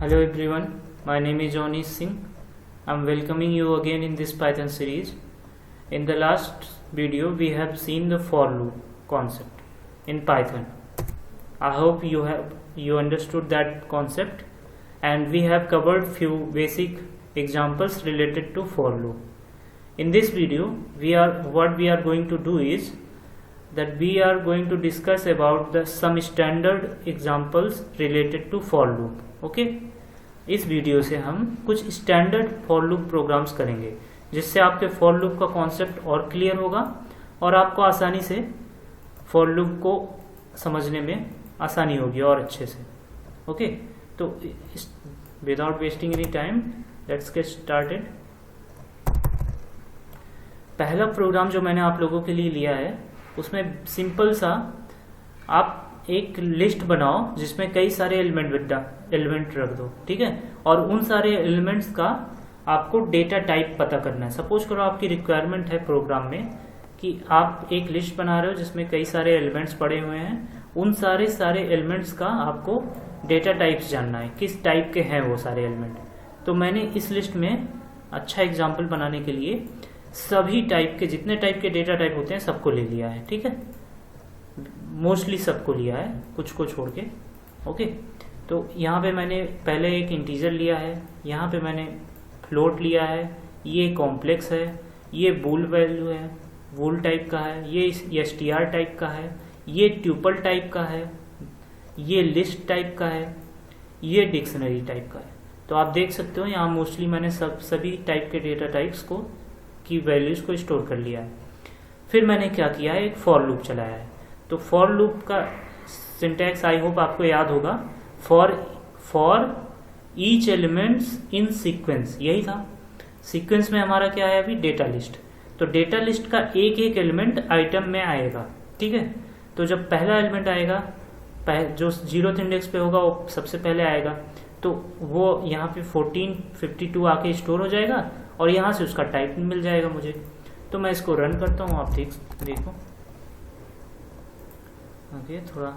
Hello everyone, my name is Onish Singh. I am welcoming you again in this Python series. In the last video we have seen the for loop concept in Python. I hope you understood that concept, and we have covered few basic examples related to for loop. In this video what we are going to do is that we are going to discuss about some standard examples related to for loop. Okay इस video से हम कुछ standard for loop programmes करेंगे जिससे आपके for loop का concept और clear होगा और आपको आसानी से फॉर लूप को समझने में आसानी होगी और अच्छे से. ओके तो without wasting any time let's get started. पहला प्रोग्राम जो मैंने आप लोगों के लिए लिया है उसमें सिंपल सा आप एक लिस्ट बनाओ जिसमें कई सारे एलिमेंट रख दो. ठीक है, और उन सारे एलिमेंट्स का आपको डेटा टाइप पता करना है. सपोज करो आपकी रिक्वायरमेंट है प्रोग्राम में कि आप एक लिस्ट बना रहे हो जिसमें कई सारे एलिमेंट्स पड़े हुए हैं. उन सारे एलिमेंट्स का आपको डेटा टाइप्स जानना है, किस टाइप के हैं वो सारे एलिमेंट. तो मैंने इस लिस्ट में अच्छा एग्जाम्पल बनाने के लिए सभी टाइप के जितने टाइप के डेटा टाइप होते हैं सबको ले लिया है. ठीक है, मोस्टली सबको लिया है, कुछ को छोड़ के. ओके तो यहाँ पे मैंने पहले एक इंटीजर लिया है, यहाँ पे मैंने फ्लोट लिया है, ये कॉम्प्लेक्स है, ये बूल वैल्यू है, बूल टाइप का है, ये str टाइप का है, ये ट्यूपल टाइप का है, ये लिस्ट टाइप का है, ये डिक्शनरी टाइप का है. तो आप देख सकते हो यहाँ मोस्टली मैंने सभी टाइप के डेटा टाइप्स को की वैल्यूज को स्टोर कर लिया है. फिर मैंने क्या किया है, एक फॉर लूप चलाया है. तो फॉर लूप का सिंटैक्स आई होप आपको याद होगा, for each elements in sequence. यही था. सीक्वेंस में हमारा क्या है अभी, डेटा लिस्ट. तो डेटा लिस्ट का एक एक एलिमेंट आइटम में आएगा. ठीक है, तो जब पहला एलिमेंट आएगा जो 0th इंडेक्स पे होगा वो सबसे पहले आएगा. तो वो यहाँ पे 1452 आके स्टोर हो जाएगा और यहाँ से उसका टाइप मिल जाएगा मुझे. तो मैं इसको रन करता हूँ, आप देखो. ओके थोड़ा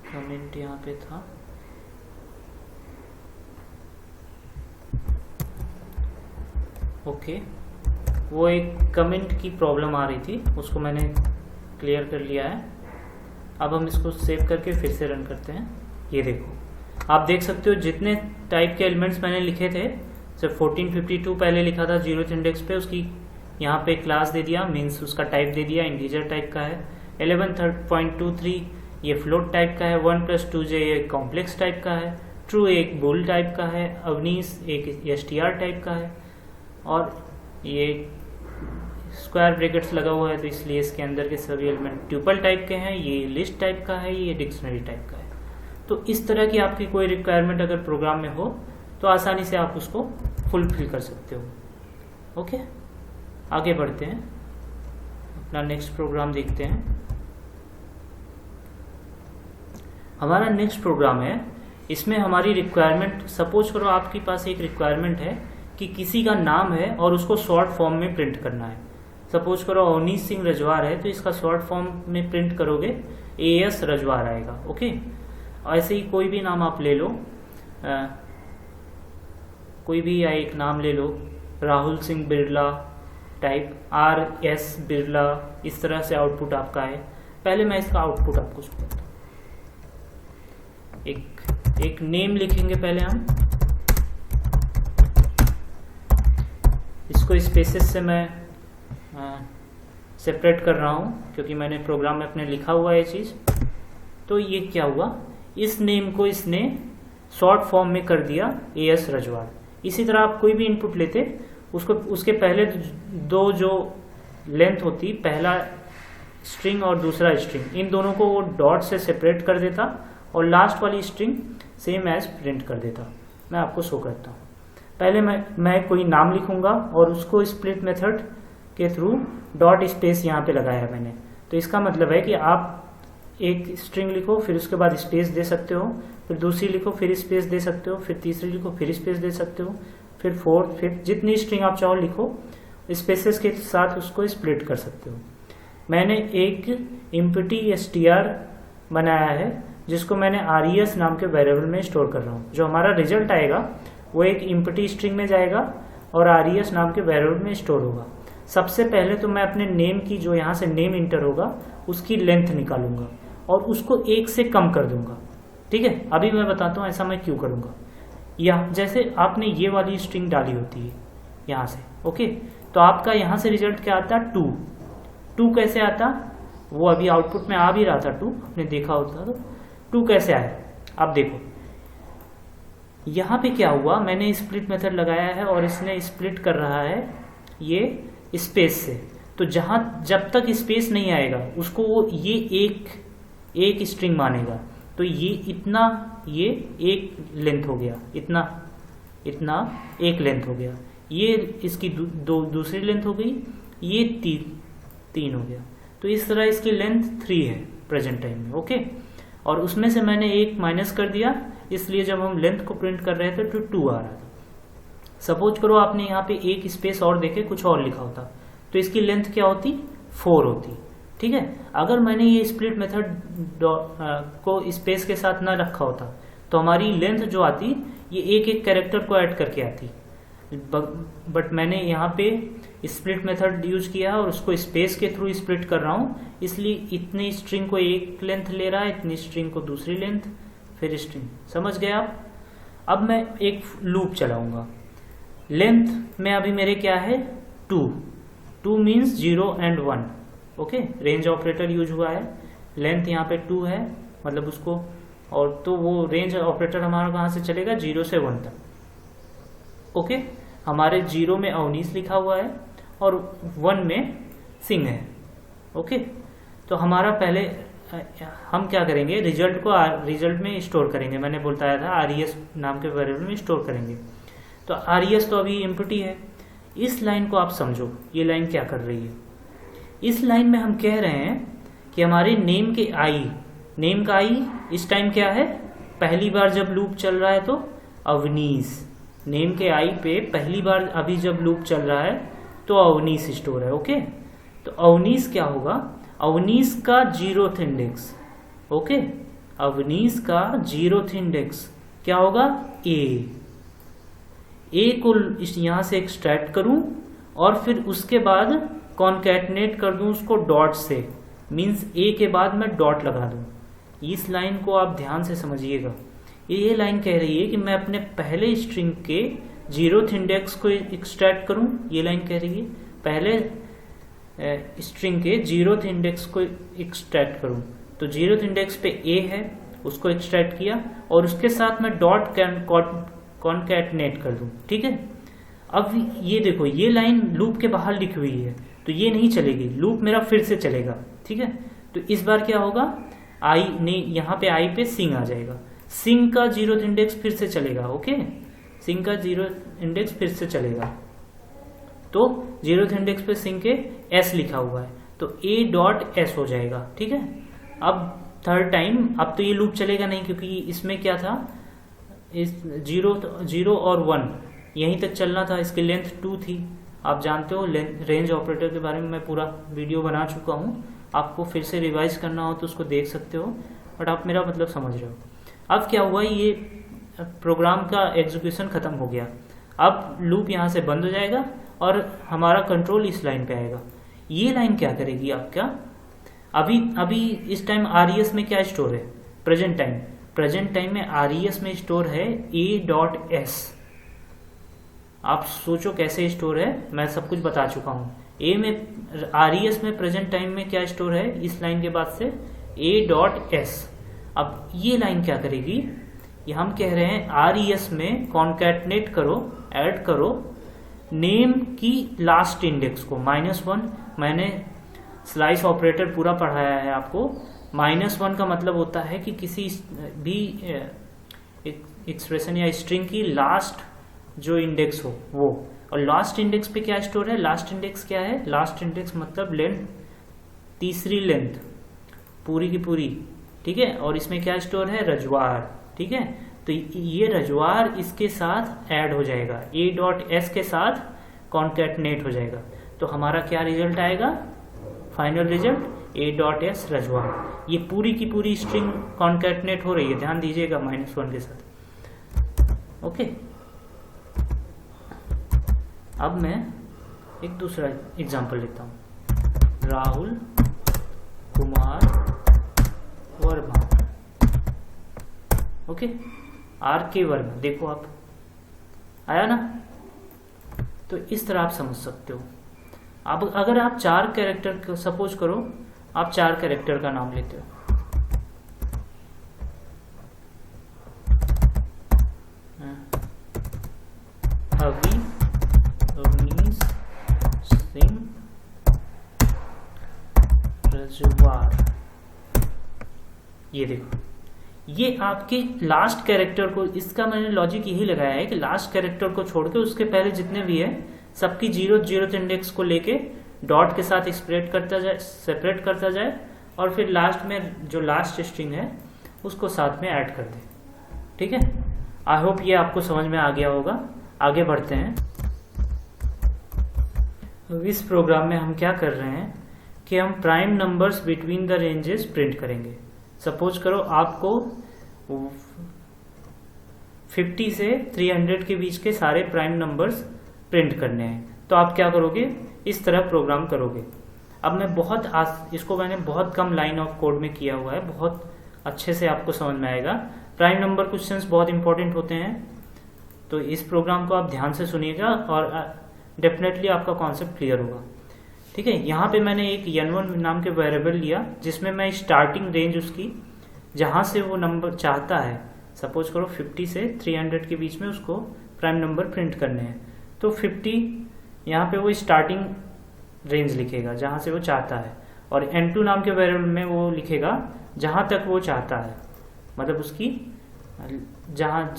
कमेंट यहाँ पे था. ओके वो एक कमेंट की प्रॉब्लम आ रही थी, उसको मैंने क्लियर कर लिया है. अब हम इसको सेव करके फिर से रन करते हैं. ये देखो आप देख सकते हो जितने टाइप के एलिमेंट्स मैंने लिखे थे, सिर्फ 1452 पहले लिखा था 0th इंडेक्स पे, उसकी यहाँ पे क्लास दे दिया, मीन्स उसका टाइप दे दिया, इंटीजर टाइप का है. 11.23 ये फ्लोट टाइप का है. 1+2j ये कॉम्प्लेक्स टाइप का है. ट्रू एक बूल टाइप का है. अवनीश एक str टाइप का है. और ये स्क्वायर ब्रैकेट्स लगा हुआ है तो इसलिए इसके अंदर के सभी एलिमेंट ट्यूपल टाइप के हैं. ये लिस्ट टाइप का है, ये डिक्शनरी टाइप का है. तो इस तरह की आपकी कोई रिक्वायरमेंट अगर प्रोग्राम में हो तो आसानी से आप उसको फुलफिल कर सकते हो. ओके आगे बढ़ते हैं, अपना नेक्स्ट प्रोग्राम देखते हैं. हमारा नेक्स्ट प्रोग्राम है, इसमें हमारी रिक्वायरमेंट, सपोज करो आपके पास एक रिक्वायरमेंट है कि किसी का नाम है और उसको शॉर्ट फॉर्म में प्रिंट करना है. सपोज करो अवनीश सिंह रजवार है तो इसका शॉर्ट फॉर्म में प्रिंट करोगे AS रजवार आएगा. ओके ऐसे ही कोई भी नाम आप ले लो, कोई भी या एक नाम ले लो, राहुल सिंह बिरला टाइप, RS बिरला, इस तरह से आउटपुट आपका है. पहले मैं इसका आउटपुट आपको सुनाता हूँ. एक नेम लिखेंगे पहले हम, इसको स्पेसेस से मैं सेपरेट कर रहा हूँ क्योंकि मैंने प्रोग्राम में अपने लिखा हुआ है ये चीज़. तो ये क्या हुआ, इस नेम को इसने शॉर्ट फॉर्म में कर दिया AS रजवार. इसी तरह आप कोई भी इनपुट लेते उसको उसके पहले दो जो लेंथ होती, पहला स्ट्रिंग और दूसरा स्ट्रिंग, इन दोनों को वो डॉट से सेपरेट कर देता और लास्ट वाली स्ट्रिंग सेम एज प्रिंट कर देता. मैं आपको शो करता हूँ. पहले मैं कोई नाम लिखूंगा और उसको स्प्लिट मेथड के थ्रू डॉट स्पेस यहाँ पे लगाया है मैंने. तो इसका मतलब है कि आप एक स्ट्रिंग लिखो, फिर उसके बाद स्पेस दे सकते हो, फिर दूसरी लिखो, फिर स्पेस दे सकते हो, फिर तीसरी लिखो, फिर स्पेस दे सकते हो, फिर फोर्थ, फिर जितनी स्ट्रिंग आप चाहो लिखो, स्पेसेस के साथ उसको स्प्लिट कर सकते हो. मैंने एक एम्प्टी str बनाया है जिसको मैंने res नाम के वेरिएबल में स्टोर कर रहा हूँ। जो हमारा रिजल्ट आएगा वो एक एम्प्टी स्ट्रिंग में जाएगा और res नाम के वेरिएबल में स्टोर होगा। सबसे पहले तो मैं अपने नेम की, जो यहाँ से नेम इंटर होगा, उसकी लेंथ निकालूंगा और उसको 1 से कम कर दूंगा। ठीक है, अभी मैं बताता हूँ ऐसा मैं क्यों करूँगा। या जैसे आपने ये वाली स्ट्रिंग डाली होती है यहाँ से, ओके, तो आपका यहाँ से रिजल्ट क्या आता है 2 कैसे आता, वो अभी आउटपुट में आ भी रहा था 2, आपने देखा होता तो 2 कैसे आया। आप देखो यहाँ पे क्या हुआ, मैंने स्प्लिट मेथड लगाया है और इसने स्प्लिट कर रहा है ये स्पेस से। तो जब तक स्पेस नहीं आएगा उसको वो ये एक स्ट्रिंग मानेगा। तो ये इतना, ये एक लेंथ हो गया, इतना एक लेंथ हो गया, ये इसकी दूसरी लेंथ हो गई, ये 3 हो गया। तो इस तरह इसकी लेंथ 3 है प्रेजेंट टाइम में, ओके। और उसमें से मैंने एक माइनस कर दिया, इसलिए जब हम लेंथ को प्रिंट कर रहे थे तो 2 आ रहा था। सपोज करो आपने यहाँ पे एक स्पेस और देके कुछ और लिखा होता, तो इसकी लेंथ क्या होती, 4 होती। ठीक है, अगर मैंने ये स्प्लिट मेथड को स्पेस के साथ ना रखा होता तो हमारी लेंथ जो आती ये एक कैरेक्टर को ऐड करके आती। बट मैंने यहाँ पे स्प्लिट मेथड यूज किया है और उसको स्पेस के थ्रू स्प्लिट कर रहा हूँ, इसलिए इतनी स्ट्रिंग को एक लेंथ ले रहा है, इतनी स्ट्रिंग को दूसरी लेंथ, फिर स्ट्रिंग। समझ गए आप। अब मैं एक लूप चलाऊंगा। लेंथ में अभी मेरे क्या है 2 means 0 and 1, okay. Range operator use हुआ है, लेंथ यहाँ पे 2 है, मतलब उसको, और तो वो रेंज ऑपरेटर हमारा कहाँ से चलेगा 0 से 1 तक, ओके। हमारे 0 में अवनीश लिखा हुआ है और 1 में सिंह है, ओके। तो हमारा पहले हम क्या करेंगे, रिजल्ट को रिजल्ट में स्टोर करेंगे। मैंने बताया था res नाम के वेरिएबल में स्टोर करेंगे। तो res तो अभी एम्प्टी है। इस लाइन को आप समझो, ये लाइन क्या कर रही है। इस लाइन में हम कह रहे हैं कि हमारे नेम के नेम का इस टाइम क्या है, पहली बार जब लूप चल रहा है तो अवनीश। नेम के पे पहली बार अभी जब लूप चल रहा है तो अवनीश स्टोर है, ओके। तो अवनीश क्या होगा, अवनीश का 0th इंडेक्स, ओके। अवनीश का 0th इंडेक्स क्या होगा, ए को यहाँ से एक्सट्रैक्ट करूं और फिर उसके बाद कॉन्कैटनेट कर दूं उसको डॉट से, मीन्स ए के बाद मैं डॉट लगा दूं। इस लाइन को आप ध्यान से समझिएगा। ये लाइन कह रही है कि मैं अपने पहले स्ट्रिंग के 0th इंडेक्स को एक्सट्रैक्ट करूं। ये लाइन कह रही है पहले स्ट्रिंग के 0th इंडेक्स को एक्सट्रैक्ट करूं। तो 0th इंडेक्स पे ए है, उसको एक्सट्रैक्ट किया और उसके साथ मैं डॉट कॉन्कैटनेट कर दूं। ठीक है, अब ये देखो, ये लाइन लूप के बाहर लिखी हुई है तो ये नहीं चलेगी, लूप मेरा फिर से चलेगा। ठीक है, तो इस बार क्या होगा, यहाँ पे आई पे सिंह आ जाएगा, सिंह का 0th इंडेक्स फिर से चलेगा, ओके। सिंह का 0th इंडेक्स फिर से चलेगा, तो 0th इंडेक्स पे सिंह के एस लिखा हुआ है तो ए डॉट एस हो जाएगा। ठीक है, अब थर्ड टाइम, अब तो ये लूप चलेगा नहीं क्योंकि इसमें क्या था, इस 0 और 1 यहीं तक चलना था, इसकी लेंथ 2 थी। आप जानते हो रेंज ऑपरेटर के बारे में मैं पूरा वीडियो बना चुका हूँ, आपको फिर से रिवाइज करना हो तो उसको देख सकते हो, बट आप मेरा मतलब समझ रहे हो। अब क्या हुआ, ये प्रोग्राम का एग्जीक्यूशन खत्म हो गया, अब लूप यहाँ से बंद हो जाएगा और हमारा कंट्रोल इस लाइन पे आएगा। ये लाइन क्या करेगी आपका, अभी इस टाइम RES में क्या स्टोर है, प्रेजेंट टाइम में RES में स्टोर है a.s। आप सोचो कैसे स्टोर है, मैं सब कुछ बता चुका हूँ। RES में प्रेजेंट टाइम में क्या स्टोर है, इस लाइन के बाद से a.s। अब ये लाइन क्या करेगी, ये हम कह रहे हैं RES में कॉन्कैटनेट करो, ऐड करो नेम की लास्ट इंडेक्स को -1। मैंने स्लाइस ऑपरेटर पूरा पढ़ाया है आपको। -1 का मतलब होता है कि किसी भी एक्सप्रेशन या स्ट्रिंग की लास्ट जो इंडेक्स हो वो, और लास्ट इंडेक्स पे क्या स्टोर है, लास्ट इंडेक्स क्या है, लास्ट इंडेक्स मतलब लेंथ, तीसरी लेंथ पूरी की पूरी। ठीक है, और इसमें क्या स्टोर है, रजवार। ठीक है, तो ये रजवार इसके साथ ऐड हो जाएगा, a.s के साथ कॉन्कैटनेट हो जाएगा। तो हमारा क्या रिजल्ट आएगा, फाइनल रिजल्ट a.s रजवा। ये पूरी की पूरी स्ट्रिंग कॉन्कैटनेट हो रही है, ध्यान दीजिएगा -1 के साथ। ओके, अब मैं एक दूसरा एग्जांपल लेता हूँ। राहुल कुमार वर्मा। ओके, RK वर्मा, देखो आप आया ना। तो इस तरह आप समझ सकते हो। अब अगर आप 4 कैरेक्टर, सपोज करो आप 4 कैरेक्टर का नाम लेते हो, अभी, अवनीश सिंह, रजवार। ये देखो, ये आपके लास्ट कैरेक्टर को, इसका मैंने लॉजिक यही लगाया है कि लास्ट कैरेक्टर को छोड़ के उसके पहले जितने भी है सबकी 0th इंडेक्स को लेके डॉट के साथ सेपरेट करता जाए और फिर लास्ट में जो लास्ट स्ट्रिंग है उसको साथ में ऐड कर दे। ठीक है, आई होप ये आपको समझ में आ गया होगा। आगे बढ़ते हैं। इस प्रोग्राम में हम क्या कर रहे हैं कि हम prime numbers between the ranges print करेंगे। सपोज करो आपको 50 से 300 के बीच के सारे प्राइम नंबर्स प्रिंट करने हैं, तो आप क्या करोगे, इस तरह प्रोग्राम करोगे। अब मैं इसको मैंने बहुत कम लाइन ऑफ कोड में किया हुआ है, बहुत अच्छे से आपको समझ में आएगा। प्राइम नंबर क्वेश्चंस बहुत इंपॉर्टेंट होते हैं, तो इस प्रोग्राम को आप ध्यान से सुनिएगा और डेफिनेटली आपका कॉन्सेप्ट क्लियर होगा। ठीक है, यहाँ पे मैंने एक n1 नाम के वेरिएबल लिया जिसमें मैं स्टार्टिंग रेंज उसकी, जहाँ से वो नंबर चाहता है, सपोज करो 50 से 300 के बीच में उसको प्राइम नंबर प्रिंट करने हैं, तो 50 यहाँ पे वो स्टार्टिंग रेंज लिखेगा जहाँ से वो चाहता है, और n2 नाम के वेरिएबल में वो लिखेगा जहाँ तक वो चाहता है, मतलब उसकी जहाँ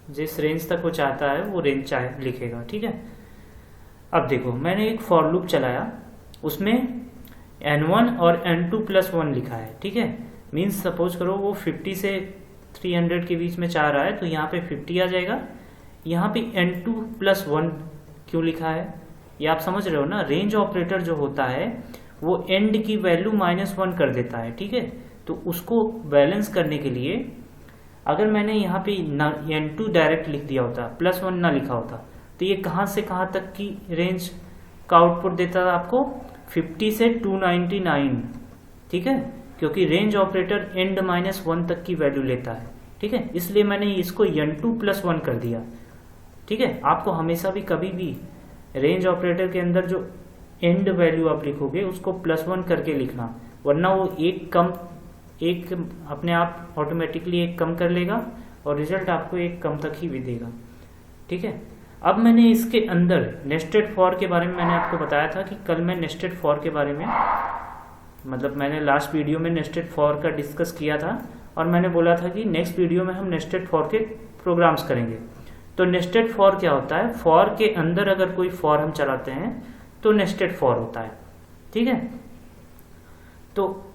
जिस रेंज तक वो चाहता है वो रेंज लिखेगा। ठीक है, अब देखो मैंने एक फॉर लूप चलाया, उसमें n1 और n2 + 1 लिखा है। ठीक है, मीन्स सपोज करो वो 50 से 300 के बीच में चाह रहा है, तो यहाँ पे 50 आ जाएगा। यहाँ पे n2 + 1 क्यों लिखा है, ये आप समझ रहे हो ना। रेंज ऑपरेटर जो होता है वो एंड की वैल्यू -1 कर देता है। ठीक है, तो उसको बैलेंस करने के लिए अगर मैंने यहाँ पे n2 डायरेक्ट लिख दिया होता, +1 ना लिखा होता, तो ये कहाँ से कहाँ तक की रेंज का आउटपुट देता था आपको, 50 से 299। ठीक है, क्योंकि रेंज ऑपरेटर एंड -1 तक की वैल्यू लेता है। ठीक है, इसलिए मैंने इसको n2 + 1 कर दिया। ठीक है, आपको हमेशा भी कभी भी रेंज ऑपरेटर के अंदर जो एंड वैल्यू आप लिखोगे उसको +1 करके लिखना, वरना वो एक अपने आप ऑटोमेटिकली एक कम कर लेगा और रिजल्ट आपको एक कम तक ही भी देगा। ठीक है, अब मैंने इसके अंदर नेस्टेड फॉर के बारे में मैंने आपको बताया था कि कल मैं नेस्टेड फॉर के बारे में, मतलब मैंने लास्ट वीडियो में नेस्टेड फॉर का डिस्कस किया था और मैंने बोला था कि नेक्स्ट वीडियो में हम नेस्टेड फॉर के प्रोग्राम्स करेंगे। तो नेस्टेड फॉर क्या होता है, फॉर के अंदर अगर कोई फॉर हम चलाते हैं तो नेस्टेड फॉर होता है। ठीक है, तो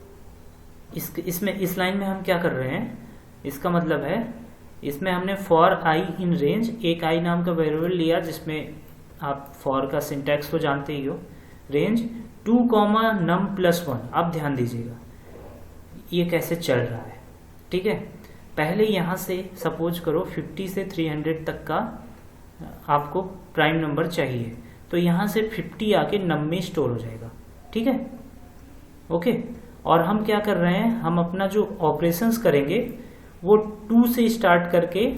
इसमें इस लाइन में हम क्या कर रहे हैं, इसका मतलब है इसमें हमने फॉर आई इन रेंज, एक आई नाम का वेरिएबल लिया जिसमें आप फॉर का सिंटैक्स तो जानते ही हो, रेंज 2, num + 1। आप ध्यान दीजिएगा ये कैसे चल रहा है। ठीक है, पहले यहाँ से सपोज करो 50 से 300 तक का आपको प्राइम नंबर चाहिए, तो यहाँ से 50 आके num में स्टोर हो जाएगा। ठीक है, ओके। और हम क्या कर रहे हैं, हम अपना जो ऑपरेशंस करेंगे वो 2 से स्टार्ट करके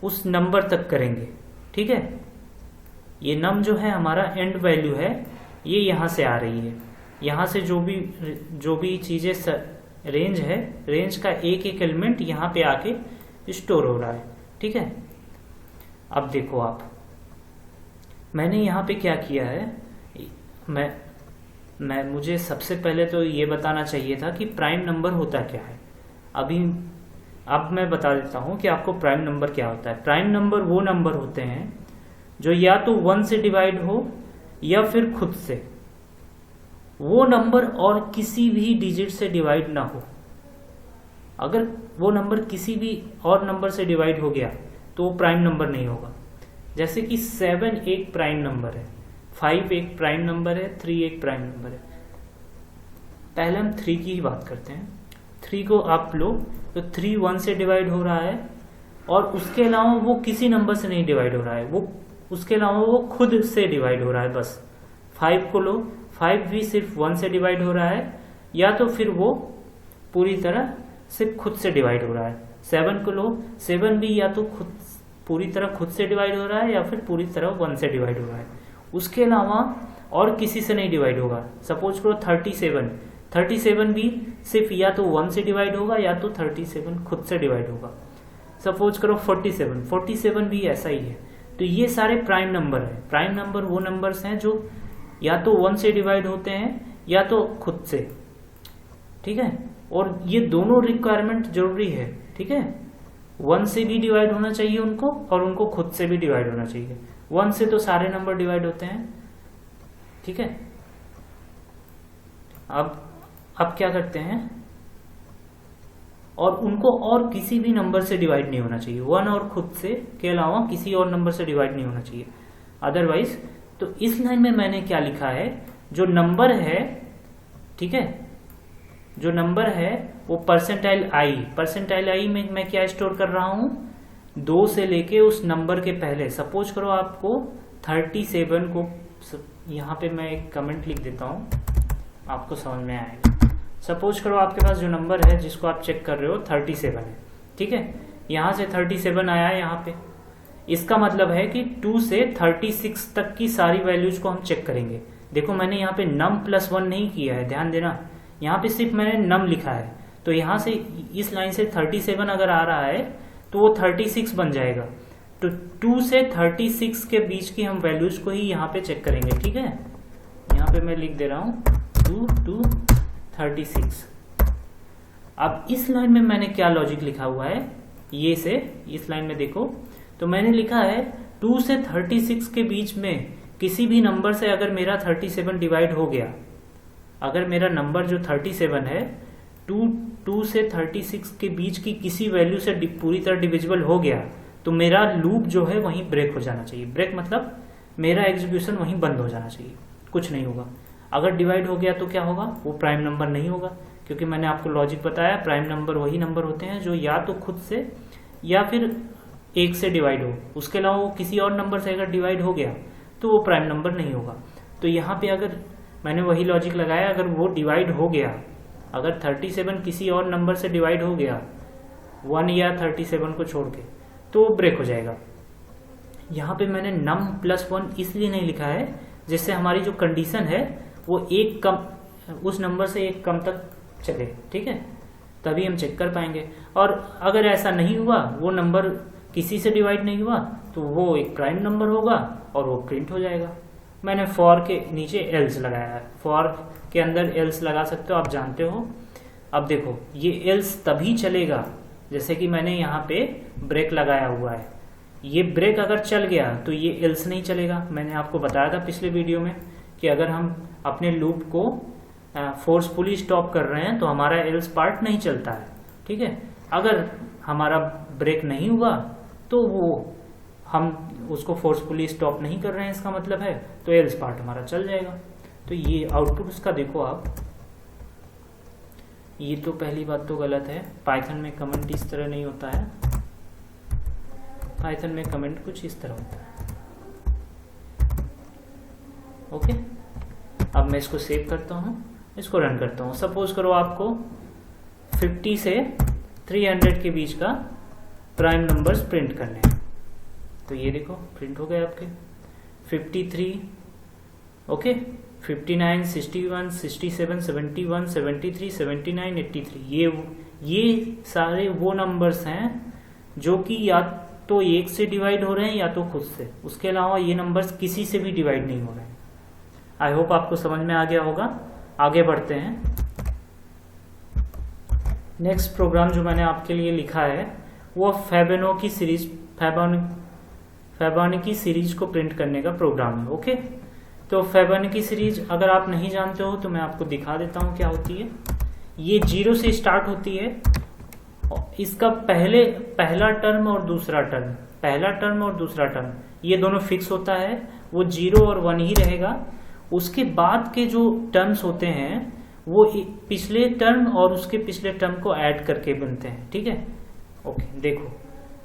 उस नंबर तक करेंगे। ठीक है, ये नम जो है हमारा एंड वैल्यू है, ये यहाँ से आ रही है, यहाँ से जो भी चीज़ें रेंज है, रेंज का एक एक एलिमेंट यहाँ पे आके स्टोर हो रहा है। ठीक है, अब देखो आप, मैंने यहाँ पे क्या किया है, मुझे सबसे पहले तो ये बताना चाहिए था कि प्राइम नंबर होता क्या है। अब मैं बता देता हूँ कि आपको प्राइम नंबर क्या होता है। प्राइम नंबर वो नंबर होते हैं जो या तो 1 से डिवाइड हो या फिर खुद से, वो नंबर और किसी भी डिजिट से डिवाइड ना हो। अगर वो नंबर किसी भी और नंबर से डिवाइड हो गया तो वो प्राइम नंबर नहीं होगा। जैसे कि 7 एक प्राइम नंबर है, 5 एक प्राइम नंबर है, 3 एक प्राइम नंबर है। पहले हम 3 की ही बात करते हैं। 3 को आप लो तो 3 1 से डिवाइड हो रहा है, और उसके अलावा वो किसी नंबर से नहीं डिवाइड हो रहा है, वो उसके अलावा वो खुद से डिवाइड हो रहा है बस। 5 को लो, 5 भी सिर्फ 1 से डिवाइड हो रहा है, या तो फिर वो पूरी तरह से खुद से डिवाइड हो रहा है। 7 को लो, 7 भी या तो पूरी तरह खुद से डिवाइड हो रहा है या फिर पूरी तरह 1 से डिवाइड हो रहा है, उसके अलावा और किसी से नहीं डिवाइड होगा। सपोज करो 37 भी सिर्फ या तो 1 से डिवाइड होगा या तो 37 खुद से डिवाइड होगा। सपोज करो 47 भी ऐसा ही है। तो ये सारे प्राइम नंबर है। प्राइम नंबर वो नंबर्स हैं जो या तो 1 से डिवाइड होते हैं या तो खुद से, ठीक है। और ये दोनों रिक्वायरमेंट जरूरी है, ठीक है। 1 से भी डिवाइड होना चाहिए उनको, और उनको खुद से भी डिवाइड होना चाहिए। 1 से तो सारे नंबर डिवाइड होते हैं, ठीक है। अब क्या करते हैं, और उनको और किसी भी नंबर से डिवाइड नहीं होना चाहिए। 1 और खुद से के अलावा किसी और नंबर से डिवाइड नहीं होना चाहिए अदरवाइज। तो इस लाइन में मैंने क्या लिखा है, जो नंबर है, ठीक है, जो नंबर है वो परसेंटाइल आई में मैं क्या स्टोर कर रहा हूं, 2 से लेके उस नंबर के पहले। सपोज करो आपको 37 को, यहां पे मैं एक कमेंट लिख देता हूं, आपको समझ में आएगा। सपोज करो आपके पास जो नंबर है जिसको आप चेक कर रहे हो 37 है, ठीक है। यहां से 37 आया है यहाँ पे, इसका मतलब है कि 2 से 36 तक की सारी वैल्यूज को हम चेक करेंगे। देखो मैंने यहाँ पे num +1 नहीं किया है, ध्यान देना, यहाँ पे सिर्फ मैंने num लिखा है। तो यहाँ से इस लाइन से 37 अगर आ रहा है तो वो 36 बन जाएगा। तो 2 से 36 के बीच की हम वैल्यूज को ही यहाँ पे चेक करेंगे, ठीक है। यहाँ पे मैं लिख दे रहा हूँ 2 to 36। अब इस लाइन में मैंने क्या लॉजिक लिखा हुआ है, ये से इस लाइन में देखो, तो मैंने लिखा है 2 से 36 के बीच में किसी भी नंबर से अगर मेरा 37 डिवाइड हो गया, अगर मेरा नंबर जो 37 है 2 से 36 के बीच की किसी वैल्यू से पूरी तरह डिविजिबल हो गया, तो मेरा लूप जो है वहीं ब्रेक हो जाना चाहिए। ब्रेक मतलब मेरा एग्जीक्यूशन वहीं बंद हो जाना चाहिए, कुछ नहीं होगा। अगर डिवाइड हो गया तो क्या होगा, वो प्राइम नंबर नहीं होगा, क्योंकि मैंने आपको लॉजिक बताया प्राइम नंबर वही नंबर होते हैं जो या तो खुद से या फिर 1 से डिवाइड हो, उसके अलावा वो किसी और नंबर से अगर डिवाइड हो गया तो वो प्राइम नंबर नहीं होगा। तो यहाँ पे अगर मैंने वही लॉजिक लगाया, अगर वो डिवाइड हो गया, अगर 37 किसी और नंबर से डिवाइड हो गया 1 या 37 को छोड़ के, तो वो ब्रेक हो जाएगा। यहाँ पे मैंने num +1 इसलिए नहीं लिखा है जिससे हमारी जो कंडीशन है वो एक कम, उस नंबर से एक कम तक चले, ठीक है, तभी हम चेक कर पाएंगे। और अगर ऐसा नहीं हुआ, वो नंबर किसी से डिवाइड नहीं हुआ, तो वो एक प्राइम नंबर होगा और वो प्रिंट हो जाएगा। मैंने फॉर के नीचे एल्स लगाया है, फॉर के अंदर एल्स लगा सकते हो, आप जानते हो। अब देखो ये एल्स तभी चलेगा जैसे कि मैंने यहाँ पे ब्रेक लगाया हुआ है। ये ब्रेक अगर चल गया तो ये एल्स नहीं चलेगा। मैंने आपको बताया था पिछले वीडियो में कि अगर हम अपने लूप को फोर्सफुली स्टॉप कर रहे हैं तो हमारा एल्स पार्ट नहीं चलता है, ठीक है। अगर हमारा ब्रेक नहीं हुआ तो वो हम उसको फोर्सफुली स्टॉप नहीं कर रहे हैं, इसका मतलब है, तो एल्स पार्ट हमारा चल जाएगा। तो ये आउटपुट उसका देखो आप, ये तो पहली बात तो गलत है। पाइथन में कमेंट इस तरह नहीं होता है, पाइथन में कमेंट कुछ इस तरह होता है। ओके, अब मैं इसको सेव करता हूँ, इसको रन करता हूँ। सपोज करो आपको 50 से 300 के बीच का प्राइम नंबर्स प्रिंट करने हैं, तो ये देखो प्रिंट हो गए आपके 53, ओके, 59, 61, 67, 71, 73, 79, 83। ये सारे वो नंबर्स हैं जो कि या तो 1 से डिवाइड हो रहे हैं या तो खुद से, उसके अलावा ये नंबर्स किसी से भी डिवाइड नहीं हो रहे हैं। आई होप आपको समझ में आ गया होगा। आगे बढ़ते हैं। नेक्स्ट प्रोग्राम जो मैंने आपके लिए लिखा है वो फेबोनाची सीरीज को प्रिंट करने का प्रोग्राम है। ओके, तो फेबोनाची सीरीज अगर आप नहीं जानते हो तो मैं आपको दिखा देता हूँ क्या होती है। ये 0 से स्टार्ट होती है, इसका पहला टर्म और दूसरा टर्म ये दोनों फिक्स होता है, वो 0 और 1 ही रहेगा। उसके बाद के जो टर्म्स होते हैं वो पिछले टर्म और उसके पिछले टर्म को ऐड करके बनते हैं, ठीक है। ओके, देखो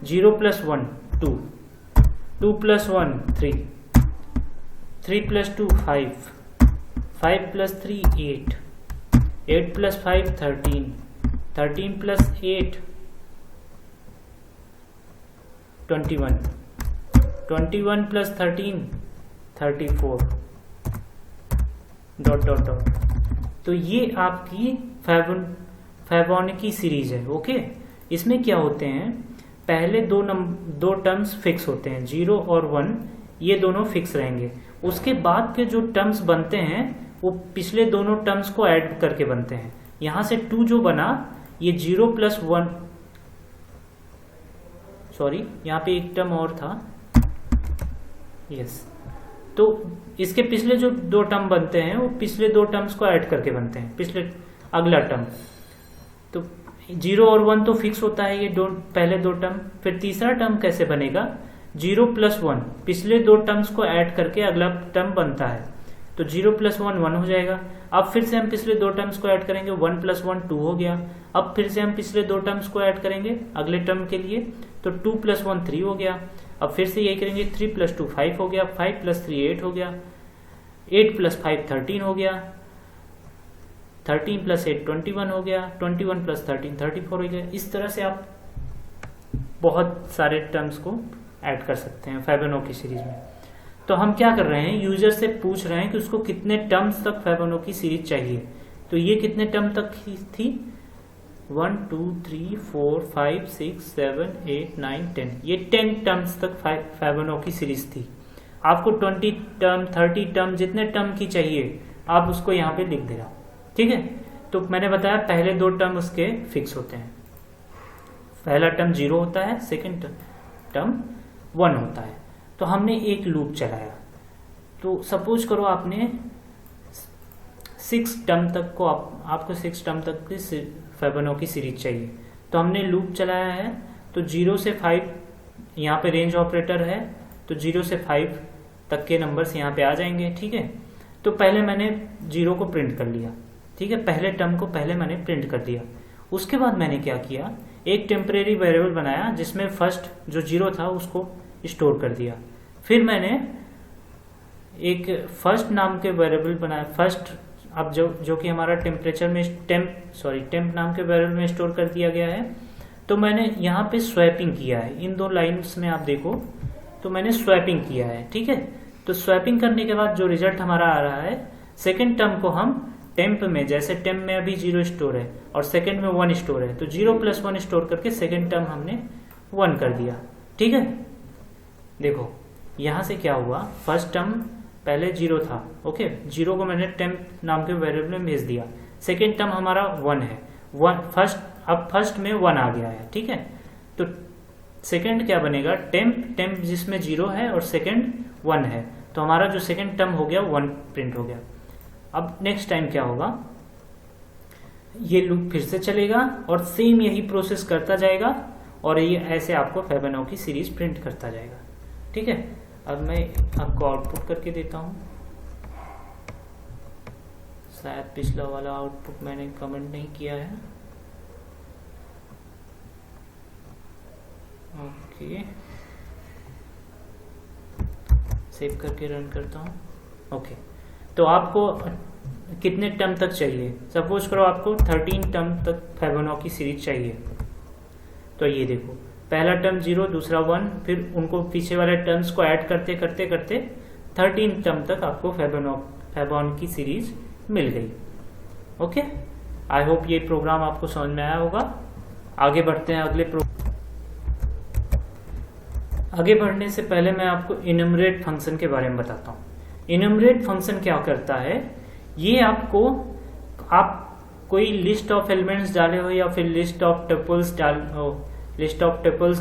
0 + 1 2, 2 + 1 3, 3 + 2 5, 5 + 3 8, 8 + 5 13, 13 + 8 21, 21 + 13 34 ... तो ये आपकी फैबोनिकी सीरीज है। ओके, इसमें क्या होते हैं, पहले दो टर्म्स फिक्स होते हैं, 0 और 1, ये दोनों फिक्स रहेंगे। उसके बाद के जो टर्म्स बनते हैं वो पिछले दोनों टर्म्स को ऐड करके बनते हैं। यहां से 2 जो बना, ये 0 + 1, सॉरी यहाँ पे एक टर्म और था, यस, तो इसके पिछले जो 2 टर्म बनते हैं वो पिछले 2 टर्म्स को ऐड करके बनते हैं, पिछले अगला टर्म। तो 0 और 1 तो फिक्स होता है, ये पहले 2 टर्म। फिर तीसरा टर्म कैसे बनेगा, 0 + 1, पिछले 2 टर्म्स को ऐड करके अगला टर्म बनता है। तो 0 + 1 1 हो जाएगा। अब फिर से हम पिछले 2 टर्म्स को ऐड करेंगे, 1 + 1 2 हो गया। अब फिर से हम पिछले 2 टर्म्स को ऐड करेंगे अगले टर्म के लिए, तो 2 + 1 3 हो गया। अब फिर से यही करेंगे, 3 + 2 5 हो गया, 5 + 3 8 हो गया, 8 + 5 13 हो गया, 13 + 8 21 हो गया, 21 + 13 34 हो गया। इस तरह से आप बहुत सारे टर्म्स को ऐड कर सकते हैं फैबोनोकी सीरीज में। तो हम क्या कर रहे हैं, यूजर से पूछ रहे हैं कि उसको कितने टर्म्स तक फैबोनोकी सीरीज चाहिए। तो ये कितने टर्म तक थी, 1 2 3 4 5 6 7 8 9 10, ये 10 टर्म्स तक फैबोनोकी सीरीज थी। आपको 20 टर्म 30 टर्म जितने टर्म की चाहिए आप उसको यहाँ पे लिख देना, ठीक है। तो मैंने बताया पहले 2 टर्म उसके फिक्स होते हैं, पहला टर्म 0 होता है, सेकेंड टर्म 1 होता है। तो हमने एक लूप चलाया, तो सपोज करो आपने 6 टर्म तक को आपको 6 टर्म तक की फैबोनोकी सीरीज चाहिए। तो हमने लूप चलाया है, तो 0 से 5 यहाँ पे रेंज ऑपरेटर है, तो 0 से 5 तक के नंबर्स यहाँ पे आ जाएंगे, ठीक है। तो पहले मैंने 0 को प्रिंट कर लिया, ठीक है, पहले टर्म को पहले मैंने प्रिंट कर दिया। उसके बाद मैंने क्या किया, एक टेम्परेरी वेरिएबल बनाया जिसमें फर्स्ट जो 0 था उसको स्टोर कर दिया। फिर मैंने एक फर्स्ट नाम के वेरिएबल बनाया, फर्स्ट, अब जो कि हमारा टेम्परेचर में टेम्प नाम के वेरिएबल में स्टोर कर दिया गया है। तो मैंने यहाँ पे स्वैपिंग किया है, इन 2 लाइन्स में आप देखो, तो मैंने स्वैपिंग किया है, ठीक है। तो स्वैपिंग करने के बाद जो रिजल्ट हमारा आ रहा है, सेकेंड टर्म को हम टेम्प में, जैसे टेम्प में अभी 0 स्टोर है और सेकेंड में 1 स्टोर है, तो 0 + 1 स्टोर करके सेकेंड टर्म हमने 1 कर दिया, ठीक है। देखो यहाँ से क्या हुआ, फर्स्ट टर्म पहले 0 था, ओके, 0 को मैंने टेम्प नाम के वेरिएबल में भेज दिया, सेकेंड टर्म हमारा 1 है, अब फर्स्ट में 1 आ गया है, ठीक है। तो सेकेंड क्या बनेगा, टेम्प जिसमें 0 है और सेकेंड 1 है, तो हमारा जो सेकेंड टर्म हो गया 1 प्रिंट हो गया। अब नेक्स्ट टाइम क्या होगा, ये लूप फिर से चलेगा और सेम यही प्रोसेस करता जाएगा और ये ऐसे आपको फैबोनोकी सीरीज प्रिंट करता जाएगा, ठीक है। अब मैं आपको आउटपुट करके देता हूँ, शायद पिछला वाला आउटपुट मैंने कमेंट नहीं किया है, ओके, सेव करके रन करता हूँ, ओके। तो आपको कितने टर्म तक चाहिए, सपोज करो आपको 13 टर्म तक फैबोनोकी सीरीज चाहिए। तो ये देखो, पहला टर्म 0, दूसरा 1, फिर उनको पीछे वाले टर्म्स को ऐड करते करते करते 13 टर्म तक आपको फैबोनोकी सीरीज मिल गई, ओके। आई होप ये प्रोग्राम आपको समझ में आया होगा। आगे बढ़ते हैं आगे बढ़ने से पहले मैं आपको इन्यूमरेट फंक्शन के बारे में बताता हूँ। इन्यूमरेट फंक्शन क्या करता है, ये आपको, आप कोई लिस्ट ऑफ एलिमेंट्स डाले हो या फिर लिस्ट ऑफ टपल्स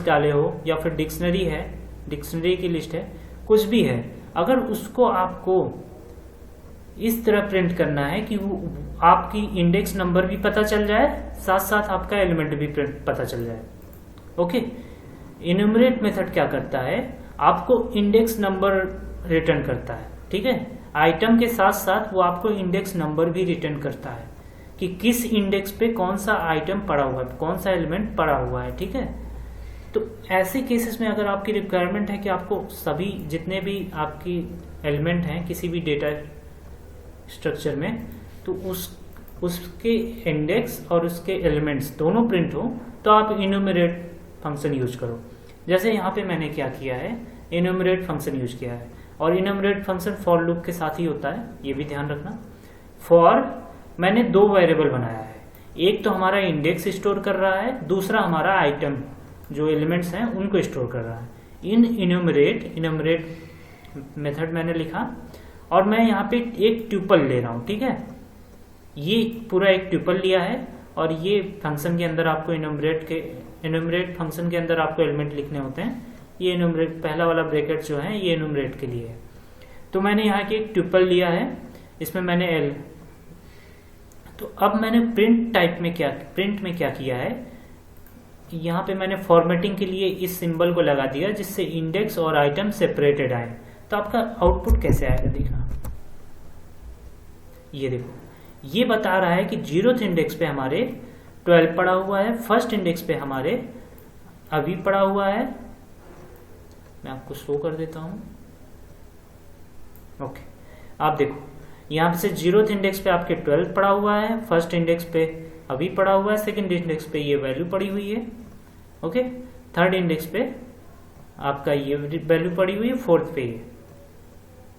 डाले हो या फिर डिक्शनरी की लिस्ट है, कुछ भी है, अगर उसको आपको इस तरह प्रिंट करना है कि वो आपकी इंडेक्स नंबर भी पता चल जाए, साथ साथ आपका एलिमेंट भी पता चल जाए, ओके। इन्यूमरेट मेथड क्या करता है, आपको इंडेक्स नंबर रिटर्न करता है, ठीक है। आइटम के साथ साथ वो आपको इंडेक्स नंबर भी रिटर्न करता है। कि किस इंडेक्स पे कौन सा आइटम पड़ा हुआ है, कौन सा एलिमेंट पड़ा हुआ है, ठीक है। तो ऐसे केसेस में अगर आपकी रिक्वायरमेंट है कि आपको सभी जितने भी आपकी एलिमेंट हैं किसी भी डेटा स्ट्रक्चर में, तो उसके इंडेक्स और उसके एलिमेंट्स दोनों प्रिंट हो, तो आप इन्यूमरेट फंक्शन यूज करो। जैसे यहाँ पे मैंने क्या किया है, इन्यूमरेट फंक्शन यूज किया है, और इन्यूमरेट फंक्शन फॉर लूप के साथ ही होता है, ये भी ध्यान रखना। फॉर मैंने दो वेरिएबल बनाया है, एक तो हमारा इंडेक्स स्टोर कर रहा है, दूसरा हमारा आइटम जो एलिमेंट्स हैं उनको स्टोर कर रहा है। इन इन्यूमरेट मेथड मैंने लिखा, और मैं यहाँ पे एक ट्यूपल ले रहा हूँ, ठीक है। ये पूरा एक ट्यूपल लिया है, और ये फंक्शन के अंदर आपको इन्यूमरेट फंक्शन के अंदर आपको एलिमेंट लिखने होते हैं। ये इन्यूमरेट पहला वाला ब्रैकेट जो है ये इन्यूमरेट के लिए है। तो मैंने यहाँ के एक ट्यूपल लिया है, इसमें मैंने एल, तो अब मैंने प्रिंट में क्या किया है, यहाँ पे मैंने फॉर्मेटिंग के लिए इस सिंबल को लगा दिया जिससे इंडेक्स और आइटम सेपरेटेड आए। तो आपका आउटपुट कैसे आएगा देखना, ये देखो, ये बता रहा है कि 0th इंडेक्स पे हमारे 12 पड़ा हुआ है, फर्स्ट इंडेक्स पे हमारे अभी पड़ा हुआ है। मैं आपको शो कर देता हूं, ओके। आप देखो यहाँ से 0th इंडेक्स पे आपके 12 पड़ा हुआ है, फर्स्ट इंडेक्स पे अभी पड़ा हुआ है, सेकंड इंडेक्स पे ये वैल्यू पड़ी हुई है, ओके। थर्ड इंडेक्स पे आपका ये वैल्यू पड़ी हुई है, फोर्थ पे ये।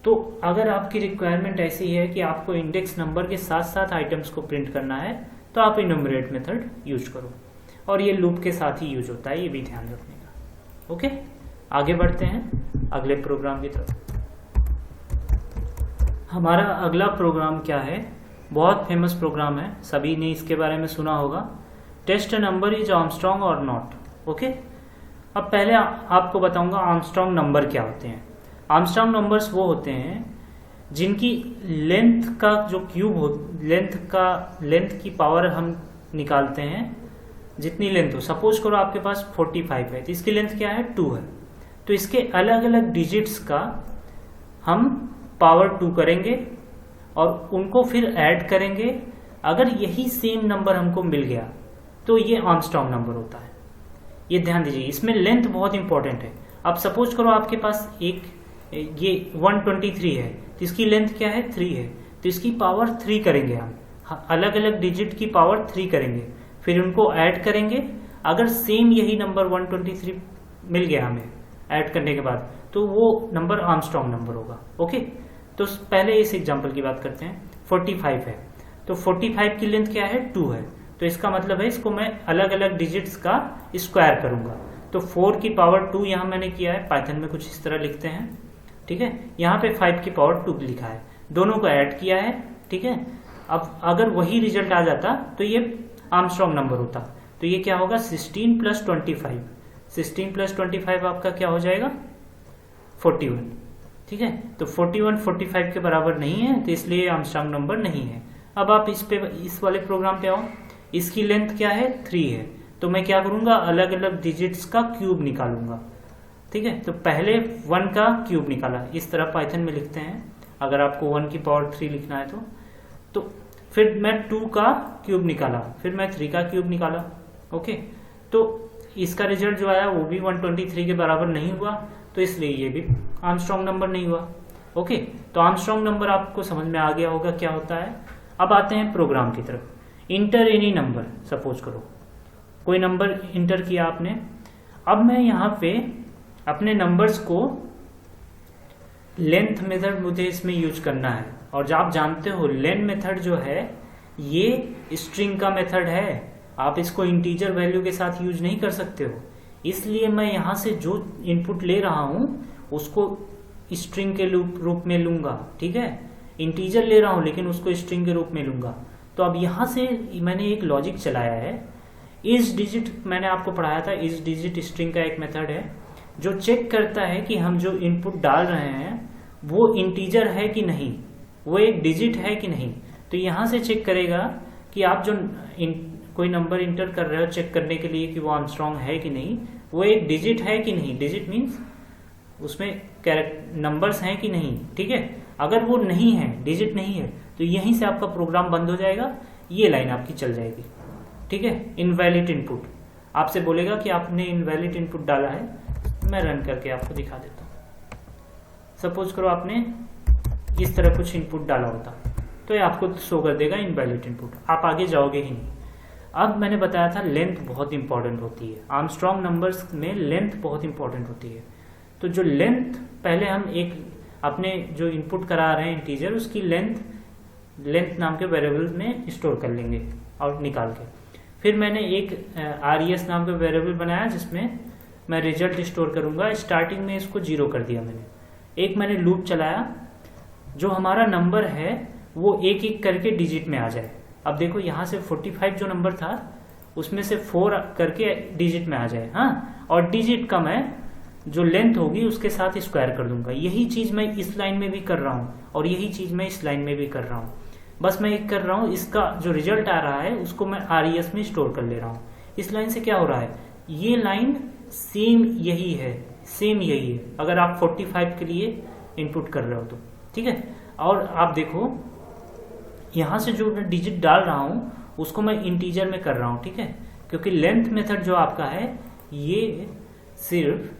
तो अगर आपकी रिक्वायरमेंट ऐसी है कि आपको इंडेक्स नंबर के साथ साथ आइटम्स को प्रिंट करना है, तो आप इन्यूमरेट मेथड यूज करो, और ये लूप के साथ ही यूज होता है, ये भी ध्यान रखने का, ओके। आगे बढ़ते हैं अगले प्रोग्राम की तरफ। हमारा अगला प्रोग्राम क्या है, बहुत फेमस प्रोग्राम है, सभी ने इसके बारे में सुना होगा। टेस्ट नंबर इज आर्मस्ट्रॉन्ग और नॉट, ओके। अब पहले आपको बताऊंगा आर्मस्ट्रॉन्ग नंबर क्या होते हैं। आर्मस्ट्रॉन्ग नंबर्स वो होते हैं जिनकी लेंथ का जो क्यूब हो, लेंथ की पावर हम निकालते हैं, जितनी लेंथ हो। सपोज करो आपके पास 45 है, तो इसकी लेंथ क्या है, 2 है। तो इसके अलग अलग डिजिट्स का हम पावर 2 करेंगे और उनको फिर ऐड करेंगे। अगर यही सेम नंबर हमको मिल गया तो ये आर्मस्ट्रॉन्ग नंबर होता है। ये ध्यान दीजिए, इसमें लेंथ बहुत इंपॉर्टेंट है। अब सपोज करो आपके पास ये 123 है, तो इसकी लेंथ क्या है, 3 है, तो इसकी पावर 3 करेंगे हम, अलग अलग डिजिट की पावर 3 करेंगे, फिर उनको ऐड करेंगे। अगर सेम यही नंबर 123 मिल गया हमें ऐड करने के बाद, तो वो नंबर आर्मस्ट्रॉन्ग नंबर होगा, ओके। तो पहले इस एग्जांपल की बात करते हैं। 45 है, तो 45 की लेंथ क्या है, 2 है, तो इसका मतलब है इसको मैं अलग अलग डिजिट्स का स्क्वायर करूंगा। तो 4 की पावर 2 यहाँ मैंने किया है, पाइथन में कुछ इस तरह लिखते हैं, ठीक है। यहाँ पे 5 की पावर 2 लिखा है, दोनों को ऐड किया है, ठीक है। अब अगर वही रिजल्ट आ जाता तो ये आर्मस्ट्रॉन्ग नंबर होता। तो ये क्या होगा, 16 + 25, 16 + 25 आपका क्या हो जाएगा, 41, ठीक है। तो 41 45 के बराबर नहीं है, तो इसलिए आर्मस्ट्रॉन्ग नंबर नहीं है। अब आप इस वाले प्रोग्राम पे आओ। इसकी लेंथ क्या है, 3 है, तो मैं क्या करूंगा, अलग अलग डिजिट्स का क्यूब निकालूंगा, ठीक है। तो पहले 1 का क्यूब निकाला, इस तरह पाइथन में लिखते हैं अगर आपको 1 की पावर 3 लिखना है तो फिर मैं 2 का क्यूब निकाला, फिर मैं 3 का क्यूब निकाला, ओके। तो इसका रिजल्ट जो आया वो भी 123 के बराबर नहीं हुआ, तो इसलिए ये भी आर्मस्ट्रॉन्ग नंबर नहीं हुआ, ओके। तो आर्मस्ट्रॉन्ग नंबर आपको समझ में आ गया होगा क्या होता है। अब आते हैं प्रोग्राम की तरफ। इंटर एनी नंबर, सपोज करो कोई नंबर इंटर किया आपने। अब मैं यहाँ पे अपने नंबर्स को लेंथ मेथड मुझे इसमें यूज करना है, और जो आप जानते हो लेन मेथड जो है ये स्ट्रिंग का मेथड है, आप इसको इंटीजर वैल्यू के साथ यूज नहीं कर सकते हो। इसलिए मैं यहाँ से जो इनपुट ले रहा हूँ उसको स्ट्रिंग के रूप में लूंगा, ठीक है। इंटीजर ले रहा हूँ लेकिन उसको स्ट्रिंग के रूप में लूंगा। तो अब यहाँ से मैंने एक लॉजिक चलाया है। इस डिजिट मैंने आपको पढ़ाया था, इस डिजिट स्ट्रिंग का एक मेथड है जो चेक करता है कि हम जो इनपुट डाल रहे हैं वो इंटीजर है कि नहीं, वो एक डिजिट है कि नहीं। तो यहाँ से चेक करेगा कि आप जो कोई नंबर इंटर कर रहे हो चेक करने के लिए कि वो आर्मस्ट्रॉन्ग है कि नहीं, वो एक डिजिट है कि नहीं। डिजिट मीन्स उसमें नंबर्स हैं कि नहीं, ठीक है। अगर वो नहीं है, डिजिट नहीं है, तो यहीं से आपका प्रोग्राम बंद हो जाएगा। ये लाइन आपकी चल जाएगी, ठीक है। इनवैलिड इनपुट आपसे बोलेगा कि आपने इनवैलिड इनपुट डाला है, मैं रन करके आपको दिखा देता हूँ। सपोज करो आपने इस तरह कुछ इनपुट डाला होता तो ये आपको शो कर देगा इनवैलिड इनपुट, आप आगे जाओगे ही नहीं। अब मैंने बताया था लेंथ बहुत इंपॉर्टेंट होती है, आर्मस्ट्रॉन्ग नंबर्स में लेंथ बहुत इंपॉर्टेंट होती है। तो जो लेंथ पहले हम एक अपने जो इनपुट करा रहे हैं इंटीजर, उसकी लेंथ नाम के वेरिएबल में स्टोर कर लेंगे और निकाल के। फिर मैंने एक res नाम का वेरिएबल बनाया जिसमें मैं रिजल्ट स्टोर करूंगा। स्टार्टिंग में इसको 0 कर दिया मैंने। एक मैंने लूप चलाया, जो हमारा नंबर है वो एक एक करके डिजिट में आ जाए। अब देखो यहाँ से 45 जो नंबर था उसमें से 4 करके डिजिट में आ जाए, हाँ, और डिजिट का मैं जो लेंथ होगी उसके साथ स्क्वायर कर दूंगा। यही चीज मैं इस लाइन में भी कर रहा हूँ और यही चीज मैं इस लाइन में भी कर रहा हूँ। बस मैं एक कर रहा हूँ, इसका जो रिजल्ट आ रहा है उसको मैं res में स्टोर कर ले रहा हूँ। इस लाइन से क्या हो रहा है, ये लाइन सेम यही है, सेम यही है अगर आप 45 के लिए इनपुट कर रहे हो तो, ठीक है। और आप देखो यहाँ से जो मैं डिजिट डाल रहा हूँ उसको मैं इंटीजर में कर रहा हूँ, ठीक है, क्योंकि लेंथ मेथड जो आपका है ये सिर्फ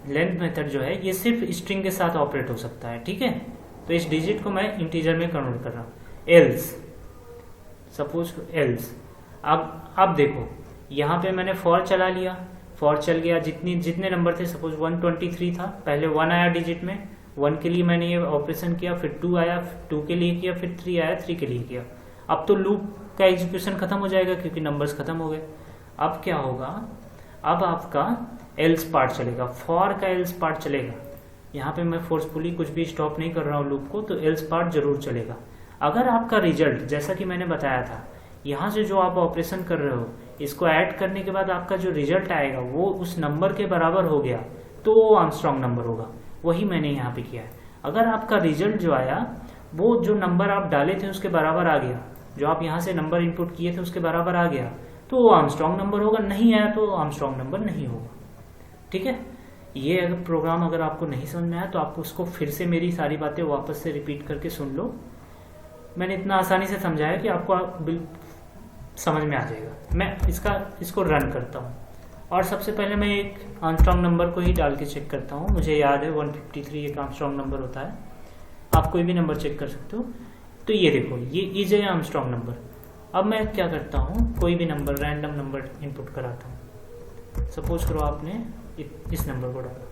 लेंथ मेथड जो है ये सिर्फ स्ट्रिंग के साथ ऑपरेट हो सकता है, ठीक है। तो इस डिजिट को मैं इंटीजर में कन्वर्ट कर रहा हूँ। एल्स, सपोज एल्स, अब देखो यहाँ पे मैंने फॉर चला लिया, फॉर चल गया, जितने नंबर थे, सपोज 123 था, पहले 1 आया डिजिट में, 1 के लिए मैंने ये ऑपरेशन किया, फिर 2 आया, 2 के लिए किया, फिर 3 आया, 3 के लिए किया। अब तो लूप का एग्जीक्यूशन खत्म हो जाएगा क्योंकि नंबर्स खत्म हो गए। अब क्या होगा, अब आपका एल्स पार्ट चलेगा, फॉर का एल्स पार्ट चलेगा। यहाँ पे मैं फोर्सफुली कुछ भी स्टॉप नहीं कर रहा हूँ लूप को, तो एल्स पार्ट जरूर चलेगा। अगर आपका रिजल्ट, जैसा कि मैंने बताया था, यहाँ से जो आप ऑपरेशन कर रहे हो इसको ऐड करने के बाद आपका जो रिजल्ट आएगा वो उस नंबर के बराबर हो गया तो वो आर्मस्ट्रॉन्ग नंबर होगा। वही मैंने यहाँ पे किया है। अगर आपका रिजल्ट जो आया वो जो नंबर आप डाले थे उसके बराबर आ गया, जो आप यहाँ से नंबर इनपुट किए थे उसके बराबर आ गया, तो वो आर्मस्ट्रॉन्ग नंबर होगा। नहीं आया तो आर्मस्ट्रॉन्ग नंबर नहीं होगा, ठीक है। ये अगर प्रोग्राम अगर आपको नहीं समझ में आया तो आप उसको फिर से मेरी सारी बातें वापस से रिपीट करके सुन लो। मैंने इतना आसानी से समझाया कि आपको समझ में आ जाएगा। मैं इसको रन करता हूँ और सबसे पहले मैं एक आर्मस्ट्रॉन्ग नंबर को ही डाल के चेक करता हूँ। मुझे याद है 153 एक आर्मस्ट्रॉन्ग नंबर होता है, आप कोई भी नंबर चेक कर सकते हो। तो ये देखो, ये इज ए आर्मस्ट्रॉन्ग नंबर। अब मैं क्या करता हूँ, कोई भी नंबर, रैंडम नंबर इनपुट कराता हूँ। सपोज करो आपने इस नंबर को डाला,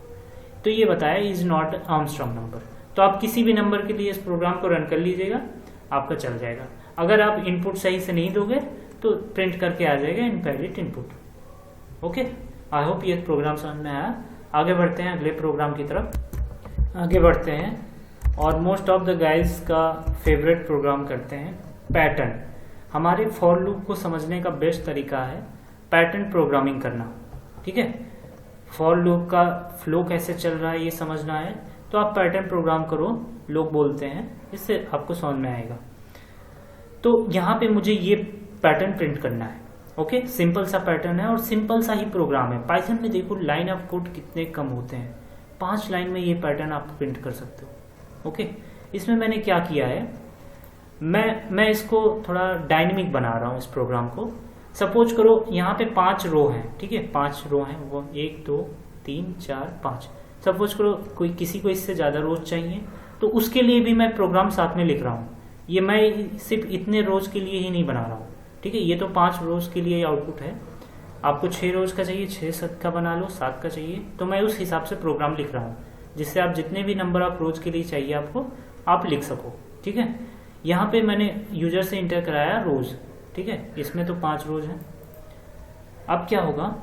तो ये बताया इज नॉट आर्मस्ट्रॉन्ग नंबर। तो आप किसी भी नंबर के लिए इस प्रोग्राम को रन कर लीजिएगा, आपका चल जाएगा। अगर आप इनपुट सही से नहीं दोगे तो प्रिंट करके आ जाएगा invalid input. Okay, I hope ये प्रोग्राम समझ में आया। आगे बढ़ते हैं अगले प्रोग्राम की तरफ। आगे बढ़ते हैं और मोस्ट ऑफ द गाइज का फेवरेट प्रोग्राम करते हैं, पैटर्न। हमारे फॉर लूप को समझने का बेस्ट तरीका है पैटर्न प्रोग्रामिंग करना, ठीक है। फॉर लूप का फ्लो कैसे चल रहा है ये समझना है तो आप पैटर्न प्रोग्राम करो, लोग बोलते हैं, इससे आपको समझ में आएगा। तो यहाँ पे मुझे ये पैटर्न प्रिंट करना है, ओके। सिंपल सा पैटर्न है और सिंपल सा ही प्रोग्राम है। पाइथन में देखो लाइन ऑफ कोड कितने कम होते हैं, 5 लाइन में ये पैटर्न आप प्रिंट कर सकते हो, ओके। इसमें मैंने क्या किया है, मैं इसको थोड़ा डायनेमिक बना रहा हूँ इस प्रोग्राम को। सपोज करो यहाँ पे 5 रो हैं, ठीक है, 5 रो हैं, वो 1 2 3 4 5। सपोज करो किसी को इससे ज़्यादा रोज चाहिए तो उसके लिए भी मैं प्रोग्राम साथ में लिख रहा हूँ। ये मैं सिर्फ इतने रोज के लिए ही नहीं बना रहा हूँ, ठीक है। ये तो 5 रोज के लिए आउटपुट है, आपको 6 रोज का चाहिए, 6 7 का बना लो, 7 का चाहिए, तो मैं उस हिसाब से प्रोग्राम लिख रहा हूँ जिससे आप जितने भी नंबर ऑफ रोज के लिए चाहिए आपको, आप लिख सको, ठीक है। यहाँ पे मैंने यूजर से इंटर कराया रोज, ठीक है, इसमें तो 5 रोज हैं। अब क्या होगा,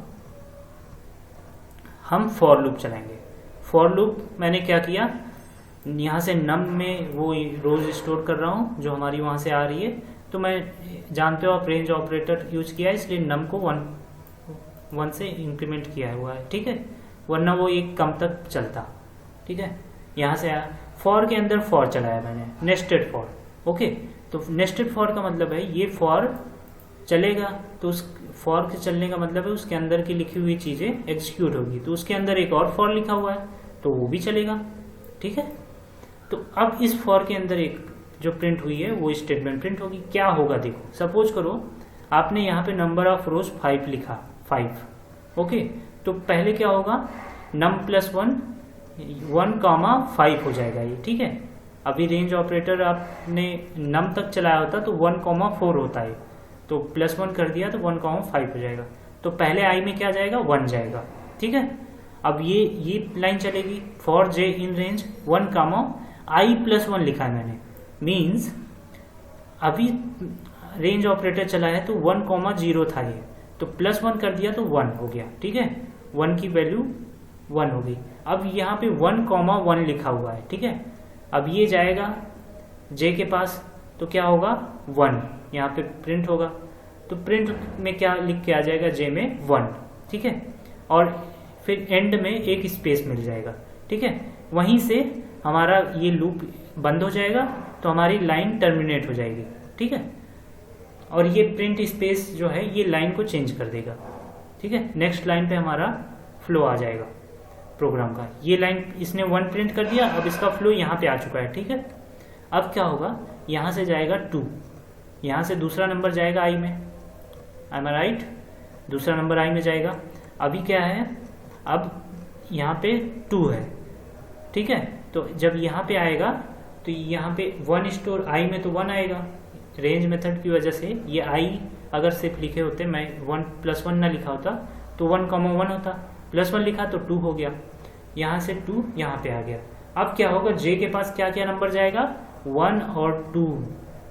हम फॉर लूप चलाएंगे। फॉर लूप मैंने क्या किया, यहाँ से नम में वो रोज स्टोर कर रहा हूँ जो हमारी वहाँ से आ रही है। तो मैं, जानते हो आप, रेंज ऑपरेटर यूज किया है, इसलिए नम को 1 से इंक्रीमेंट किया हुआ है, ठीक है, वरना वो एक कम तक चलता, ठीक है। यहाँ से आया, फॉर के अंदर फॉर चलाया मैंने, नेस्टेड फॉर, ओके। तो नेस्टेड फॉर का मतलब है ये फॉर चलेगा तो उस फॉर के चलने का मतलब है उसके अंदर की लिखी हुई चीजें एग्जीक्यूट होगी, तो उसके अंदर एक और फॉर लिखा हुआ है तो वो भी चलेगा, ठीक है। तो अब इस फॉर के अंदर एक जो प्रिंट हुई है वो स्टेटमेंट प्रिंट होगी। क्या होगा देखो, सपोज करो आपने यहाँ पे नंबर ऑफ रोज 5 लिखा, 5। ओके, तो पहले क्या होगा, num + 1 5 हो जाएगा ये, ठीक है। अभी रेंज ऑपरेटर आपने num तक चलाया होता तो 1 4 होता है, तो +1 कर दिया तो 1 5 हो जाएगा। तो पहले i में क्या जाएगा, 1 जाएगा, ठीक है। अब ये लाइन चलेगी, for j in range 1 i + 1 लिखा है मैंने, मीन्स अभी रेंज ऑपरेटर चला है तो 1 0 था ये, तो +1 कर दिया तो 1 हो गया, ठीक है। 1 की वैल्यू 1 हो गई। अब यहाँ पे 1 1 लिखा हुआ है, ठीक है। अब ये जाएगा j के पास तो क्या होगा, 1 यहाँ पे प्रिंट होगा, तो प्रिंट में क्या लिख के आ जाएगा, j में 1, ठीक है। और फिर एंड में एक स्पेस मिल जाएगा, ठीक है। वहीं से हमारा ये लूप बंद हो जाएगा, तो हमारी लाइन टर्मिनेट हो जाएगी, ठीक है। और ये प्रिंट स्पेस जो है ये लाइन को चेंज कर देगा, ठीक है। नेक्स्ट लाइन पे हमारा फ्लो आ जाएगा प्रोग्राम का। ये लाइन इसने 1 प्रिंट कर दिया, अब इसका फ्लो यहाँ पे आ चुका है, ठीक है। अब क्या होगा, यहाँ से जाएगा 2, यहाँ से दूसरा नंबर जाएगा i में, आई एम राइट, दूसरा नंबर i में जाएगा। अभी क्या है, अब यहाँ पे 2 है, ठीक है। तो जब यहाँ पे आएगा तो यहाँ पे 1 स्टोर i में तो 1 आएगा, रेंज मेथड की वजह से ये i अगर सिर्फ लिखे होते, मैं 1 + 1 ना लिखा होता तो 1 1 होता, +1 लिखा तो 2 हो गया, यहाँ से 2 यहाँ पे आ गया। अब क्या होगा, j के पास क्या क्या नंबर जाएगा, 1 और 2,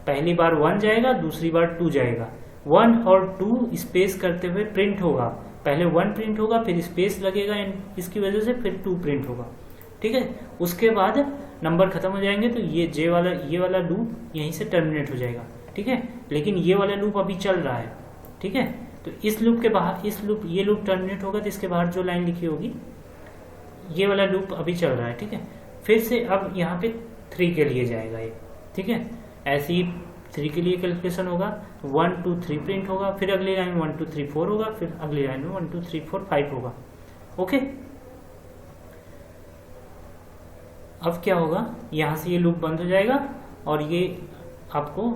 पहली बार 1 जाएगा, दूसरी बार 2 जाएगा। 1 और 2 स्पेस करते हुए प्रिंट होगा, पहले 1 प्रिंट होगा, फिर स्पेस लगेगा इसकी वजह से, फिर 2 प्रिंट होगा, ठीक है। उसके बाद नंबर खत्म हो जाएंगे तो ये वाला लूप यहीं से टर्मिनेट हो जाएगा, ठीक है। लेकिन ये वाला लूप अभी चल रहा है, ठीक है। तो इस लूप के बाहर ये लूप टर्मिनेट होगा, तो इसके बाहर जो लाइन लिखी होगी, ये वाला लूप अभी चल रहा है, ठीक है। फिर से अब यहाँ पे 3 के लिए जाएगा ये, ठीक है। ऐसे ही 3 के लिए कैलकुलेशन होगा, 1 2 3 प्रिंट होगा, फिर अगली लाइन 1 2 3 4 होगा, फिर अगली लाइन में 1 2 3 4 5 होगा, ओके। अब क्या होगा, यहाँ से ये लूप बंद हो जाएगा और ये आपको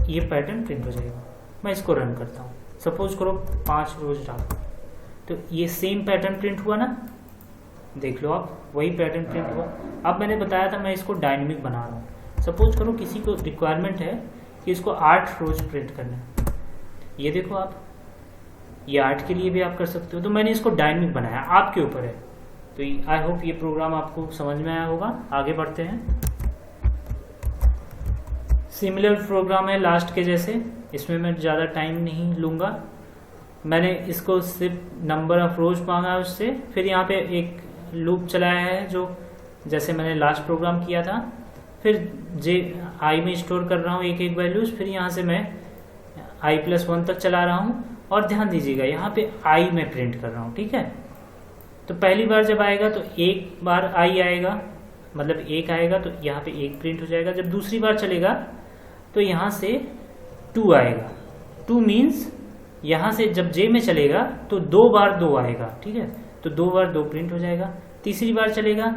ये पैटर्न प्रिंट हो जाएगा। मैं इसको रन करता हूँ, सपोज करो 5 रोज डालो, तो ये सेम पैटर्न प्रिंट हुआ ना, देख लो आप, वही पैटर्न प्रिंट हुआ। अब मैंने बताया था मैं इसको डायनेमिक बना रहा हूँ। सपोज करो किसी को रिक्वायरमेंट है कि इसको 8 रोज प्रिंट करना है, ये देखो आप, ये 8 के लिए भी आप कर सकते हो, तो मैंने इसको डायनेमिक बनाया, आपके ऊपर है। तो आई होप ये प्रोग्राम आपको समझ में आया होगा। आगे बढ़ते हैं। सिमिलर प्रोग्राम है लास्ट के जैसे, इसमें मैं ज़्यादा टाइम नहीं लूँगा। मैंने इसको सिर्फ नंबर ऑफ रोज मांगा उससे, फिर यहाँ पे एक लूप चलाया है जो जैसे मैंने लास्ट प्रोग्राम किया था, फिर i में स्टोर कर रहा हूँ एक एक वैल्यूज, फिर यहाँ से मैं i + 1 तक चला रहा हूँ। और ध्यान दीजिएगा यहाँ पे i में प्रिंट कर रहा हूँ, ठीक है। तो पहली बार जब आएगा तो एक बार i आएगा, मतलब 1 आएगा, तो यहाँ पे 1 प्रिंट हो जाएगा। जब दूसरी बार चलेगा तो यहाँ से 2 आएगा, 2 मीन्स यहाँ से जब j में चलेगा तो 2 बार 2 आएगा, ठीक है। तो 2 बार 2 प्रिंट हो जाएगा। तीसरी बार चलेगा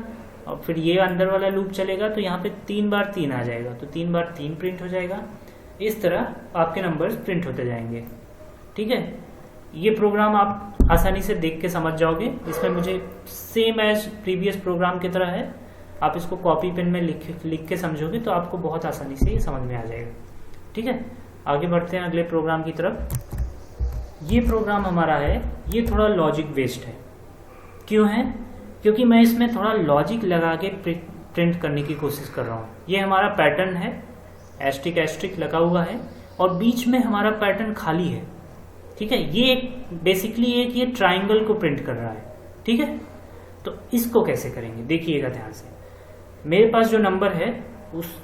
और फिर ये अंदर वाला लूप चलेगा तो यहाँ पे 3 बार 3 आ जाएगा, तो 3 बार 3 प्रिंट हो जाएगा। इस तरह आपके नंबर्स प्रिंट होते जाएंगे, ठीक है। ये प्रोग्राम आप आसानी से देख के समझ जाओगे। इसमें मुझे सेम एज प्रीवियस प्रोग्राम की तरह है, आप इसको कॉपी पेन में लिख के समझोगे तो आपको बहुत आसानी से ये समझ में आ जाएगा, ठीक है। आगे बढ़ते हैं अगले प्रोग्राम की तरफ। ये प्रोग्राम हमारा है, ये थोड़ा लॉजिक बेस्ड है। क्यों है? क्योंकि मैं इसमें थोड़ा लॉजिक लगा के प्रिंट करने की कोशिश कर रहा हूँ। ये हमारा पैटर्न है, एस्ट्रिक एस्ट्रिक लगा हुआ है और बीच में हमारा पैटर्न खाली है, ठीक है। ये बेसिकली एक ये ट्राइंगल को प्रिंट कर रहा है, ठीक है। तो इसको कैसे करेंगे देखिएगा ध्यान से। मेरे पास जो नंबर है, उस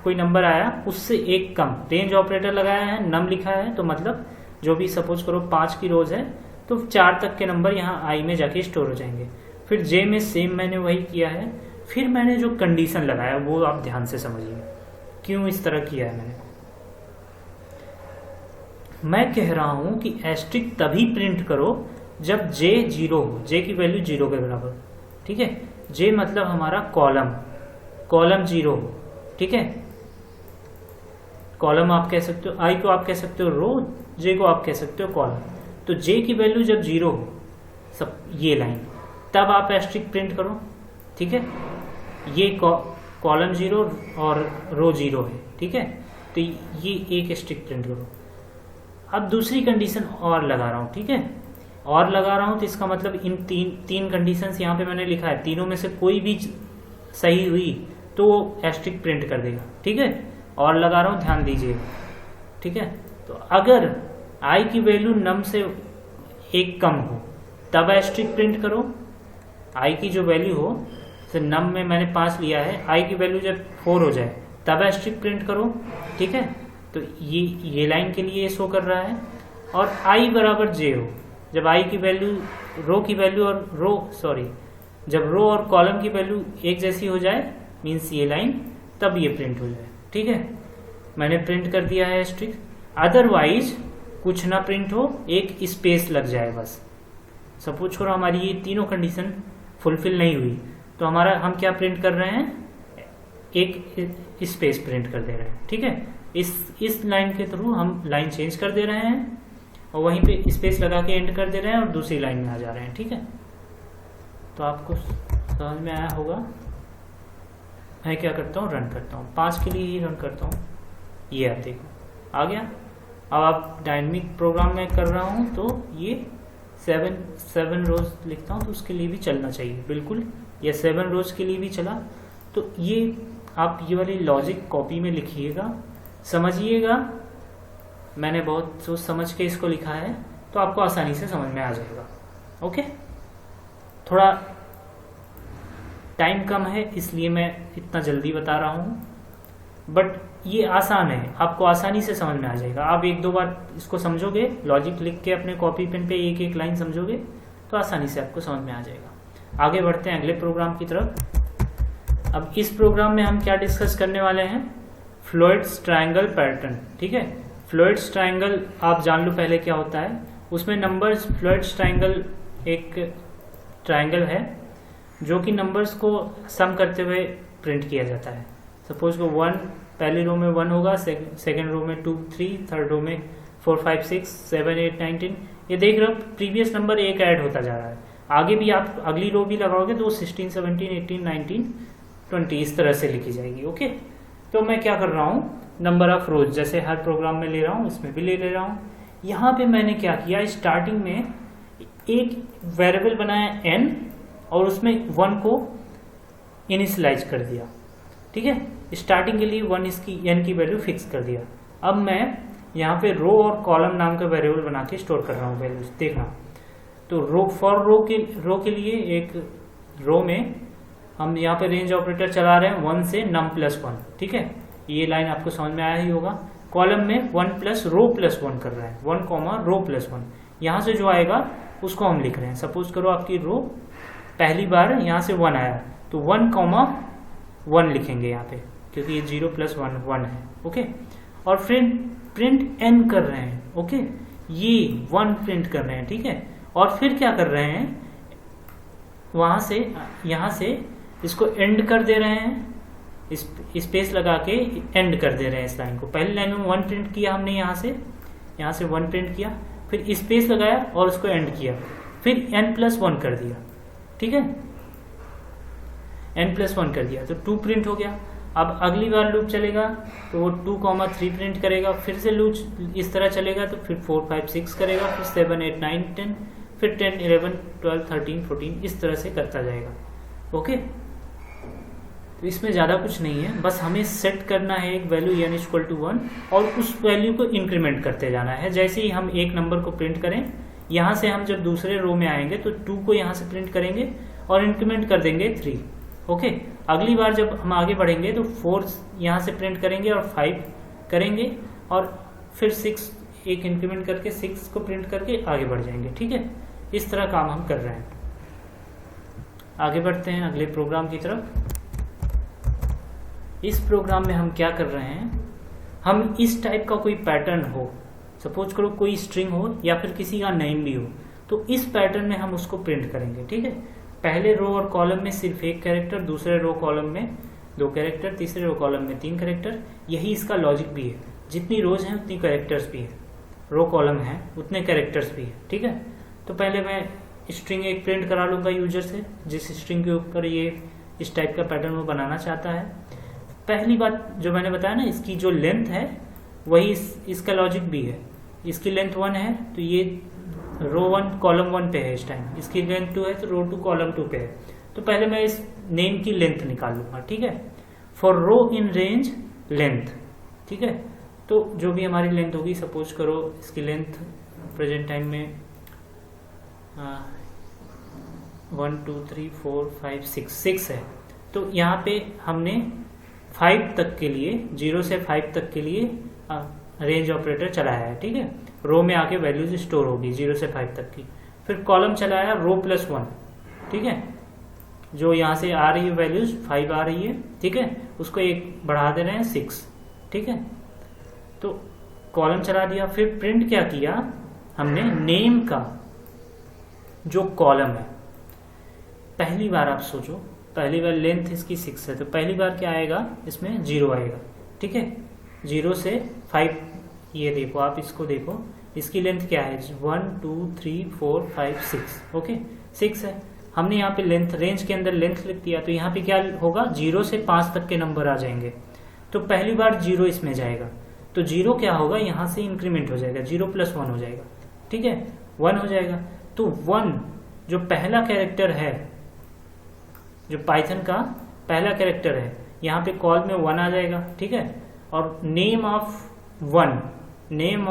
कोई नंबर आया उससे एक कम, रेंज ऑपरेटर लगाया है, नम लिखा है, तो मतलब जो भी सपोज करो 5 की रोज है तो 4 तक के नंबर यहाँ आई में जाके स्टोर हो जाएंगे। फिर जे में सेम मैंने वही किया है। फिर मैंने जो कंडीशन लगाया वो आप ध्यान से समझिए क्यों इस तरह किया है मैंने। मैं कह रहा हूं कि एस्ट्रिक तभी प्रिंट करो जब जे 0 हो, जे की वैल्यू 0 के बराबर, ठीक है। जे मतलब हमारा कॉलम 0 हो, ठीक है। कॉलम आप कह सकते हो, आई को आप कह सकते हो रो, जे को आप कह सकते हो कॉलम। तो जे की वैल्यू जब 0 हो, सब ये लाइन, तब आप एस्ट्रिक प्रिंट करो, ठीक है। ये कॉलम 0 और रो 0 है, ठीक है, तो ये एक एस्ट्रिक प्रिंट करो। अब दूसरी कंडीशन और लगा रहा हूँ, ठीक है, और लगा रहा हूँ तो इसका मतलब इन तीन कंडीशंस यहाँ पे मैंने लिखा है, तीनों में से कोई भी सही हुई तो वो एस्ट्रिक प्रिंट कर देगा, ठीक है। और लगा रहा हूँ, ध्यान दीजिएगा, ठीक है। तो अगर आई की वैल्यू नम से एक कम हो तब एस्ट्रिक प्रिंट करो। आई की जो वैल्यू हो, तो नम में मैंने 5 लिया है, आई की वैल्यू जब 4 हो जाए तब एस्ट्रिक प्रिंट करो, ठीक है। तो ये लाइन के लिए शो कर रहा है। और आई बराबर जे हो, जब आई की वैल्यू रो की वैल्यू और जब रो और कॉलम की वैल्यू एक जैसी हो जाए, मीन्स ये लाइन, तब ये प्रिंट हो जाए, ठीक है। मैंने प्रिंट कर दिया है एस्ट्रिक। अदरवाइज कुछ ना प्रिंट हो, एक स्पेस लग जाए बस। सपोज छोड़ो हमारी ये तीनों कंडीशन फुलफिल नहीं हुई, तो हमारा हम क्या प्रिंट कर रहे हैं, एक स्पेस प्रिंट कर दे रहे हैं, ठीक है। इस लाइन के थ्रू हम लाइन चेंज कर दे रहे हैं और वहीं पे स्पेस लगा के एंड कर दे रहे हैं और दूसरी लाइन में आ जा रहे हैं, ठीक है। तो आपको समझ में आया होगा। मैं क्या करता हूँ, रन करता हूँ, 5 के लिए ही रन करता हूँ। ये आप देखो आ गया। अब आप डायनेमिक प्रोग्राम में कर रहा हूँ तो ये 7 रोज लिखता हूँ, तो उसके लिए भी चलना चाहिए बिल्कुल। ये 7 रोज के लिए भी चला। तो ये आप ये वाली लॉजिक कॉपी में लिखिएगा, समझिएगा। मैंने बहुत सोच समझ के इसको लिखा है, तो आपको आसानी से समझ में आ जाएगा। ओके, थोड़ा टाइम कम है इसलिए मैं इतना जल्दी बता रहा हूँ, बट ये आसान है, आपको आसानी से समझ में आ जाएगा। आप 1-2 बार इसको समझोगे, लॉजिक लिख के अपने कॉपी पेन पे एक एक लाइन समझोगे तो आसानी से आपको समझ में आ जाएगा। आगे बढ़ते हैं अगले प्रोग्राम की तरफ। अब इस प्रोग्राम में हम क्या डिस्कस करने वाले हैं, फ्लोइड्स ट्रायंगल पैटर्न, ठीक है। फ्लोइड्स ट्रायंगल आप जान लो पहले क्या होता है। उसमें नंबर्स, फ्लोइड्स ट्रायंगल एक ट्रायंगल है जो कि नंबर्स को सम करते हुए प्रिंट किया जाता है। सपोज को 1 पहली रो में 1 होगा, सेकेंड रो में 2, 3, थर्ड रो में 4, 5, 6, 7, 8, 9, 10। ये देख रहे हो प्रीवियस नंबर एक ऐड होता जा रहा है। आगे भी आप अगली रो भी लगाओगे तो 16, 17, 18, 19, 20 इस तरह से लिखी जाएगी। ओके, तो मैं क्या कर रहा हूँ, नंबर ऑफ रोज जैसे हर प्रोग्राम में ले रहा हूँ, इसमें भी ले रहा हूँ। यहाँ पे मैंने क्या किया, स्टार्टिंग में एक वेरिएबल बनाया n और उसमें 1 को इनिशियलाइज कर दिया, ठीक है। स्टार्टिंग के लिए 1 इसकी n की वैल्यू फिक्स कर दिया। अब मैं यहाँ पे रो और कॉलम नाम का वेरिएबल बना के स्टोर कर रहा हूँ वैल्यूज, देखना। तो रो के लिए एक रो में हम यहाँ पे रेंज ऑपरेटर चला रहे हैं 1 से num+1, ठीक है। ये लाइन आपको समझ में आया ही होगा। कॉलम में 1 प्लस रो प्लस 1 कर रहे हैं, 1 रो प्लस 1। यहाँ से जो आएगा उसको हम लिख रहे हैं। सपोज करो आपकी रो पहली बार यहाँ से 1 आया तो 1, लिखेंगे यहाँ पे, क्योंकि ये 0 + 1 है। ओके, और फिर प्रिंट n कर रहे हैं। ओके, ये 1 प्रिंट कर रहे हैं, ठीक है। और फिर क्या कर रहे हैं, वहां से यहाँ से इसको एंड कर दे रहे हैं, स्पेस लगा के एंड कर दे रहे हैं इस लाइन को। पहली लाइन में 1 प्रिंट किया हमने, यहाँ से 1 प्रिंट किया, फिर स्पेस लगाया और उसको एंड किया, फिर n+1 कर दिया, ठीक है। n+1 कर दिया तो 2 प्रिंट हो गया। अब अगली बार लूप चलेगा तो वो 2, 3 प्रिंट करेगा, फिर से लूप इस तरह चलेगा तो फिर 4, 5, 6 करेगा, फिर 7, 8, 9, 10, फिर 10, 11, 12, 13, 14 इस तरह से करता जाएगा। ओके, तो इसमें ज़्यादा कुछ नहीं है, बस हमें सेट करना है एक वैल्यू n = 1 और उस वैल्यू को इंक्रीमेंट करते जाना है। जैसे ही हम एक नंबर को प्रिंट करें, यहाँ से हम जब दूसरे रो में आएंगे तो 2 को यहाँ से प्रिंट करेंगे और इंक्रीमेंट कर देंगे 3। ओके, अगली बार जब हम आगे बढ़ेंगे तो 4 यहाँ से प्रिंट करेंगे और 5 करेंगे और फिर 6 एक इंक्रीमेंट करके 6 को प्रिंट करके आगे बढ़ जाएंगे, ठीक है। इस तरह काम हम कर रहे हैं। आगे बढ़ते हैं अगले प्रोग्राम की तरफ। इस प्रोग्राम में हम क्या कर रहे हैं, हम इस टाइप का कोई पैटर्न हो, सपोज करो कोई स्ट्रिंग हो या फिर किसी का नेम भी हो, तो इस पैटर्न में हम उसको प्रिंट करेंगे, ठीक है। पहले रो और कॉलम में सिर्फ 1 कैरेक्टर, दूसरे रो कॉलम में 2 कैरेक्टर, तीसरे रो कॉलम में 3 कैरेक्टर। यही इसका लॉजिक भी है। जितनी रोज हैं उतनी कैरेक्टर्स भी है, रो कॉलम है उतने कैरेक्टर्स भी है, ठीक है। तो पहले मैं स्ट्रिंग एक प्रिंट करा लूँगा यूजर से, जिस स्ट्रिंग के ऊपर ये इस टाइप का पैटर्न वो बनाना चाहता है। पहली बात जो मैंने बताया ना, इसकी जो लेंथ है वही इसका लॉजिक भी है। इसकी लेंथ 1 है तो ये रो 1 कॉलम 1 पे है इस टाइम, इसकी लेंथ 2 है तो रो 2 कॉलम 2 पे है। तो पहले मैं इस नेम की लेंथ निकाल लूँगा, ठीक है। For row in range length, ठीक है। तो जो भी हमारी लेंथ होगी, सपोज करो इसकी लेंथ प्रेजेंट टाइम में 1 2 3 4 5 6 है। तो यहाँ पे हमने 5 तक के लिए, 0 से 5 तक के लिए रेंज ऑपरेटर चलाया है, ठीक है। रो में आके वैल्यूज स्टोर होगी 0 से 5 तक की। फिर कॉलम चलाया रो प्लस 1, ठीक है। जो यहाँ से आ रही है वैल्यूज 5 आ रही है, ठीक है, उसको एक बढ़ा दे रहे हैं 6, ठीक है। तो कॉलम चला दिया। फिर प्रिंट क्या किया हमने, नेम का जो कॉलम है, पहली बार आप सोचो, पहली बार लेंथ इसकी 6 है तो पहली बार क्या आएगा, इसमें 0 आएगा, ठीक है। 0 से 5, ये देखो आप इसको देखो, इसकी लेंथ क्या है 1 2 3 4 5 6, ओके 6 है। हमने यहाँ पे लेंथ, रेंज के अंदर लेंथ लिख दिया, तो यहाँ पे क्या होगा 0 से 5 तक के नंबर आ जाएंगे। तो पहली बार 0 इसमें जाएगा, तो 0 क्या होगा, यहाँ से इंक्रीमेंट हो जाएगा, 0 + 1 हो जाएगा, ठीक है, 1 हो जाएगा। तो 1 जो पहला कैरेक्टर है, जो पाइथन का पहला कैरेक्टर है, यहाँ पे कॉल में 1 आ जाएगा, ठीक है। और नेम ऑफ 1, नेम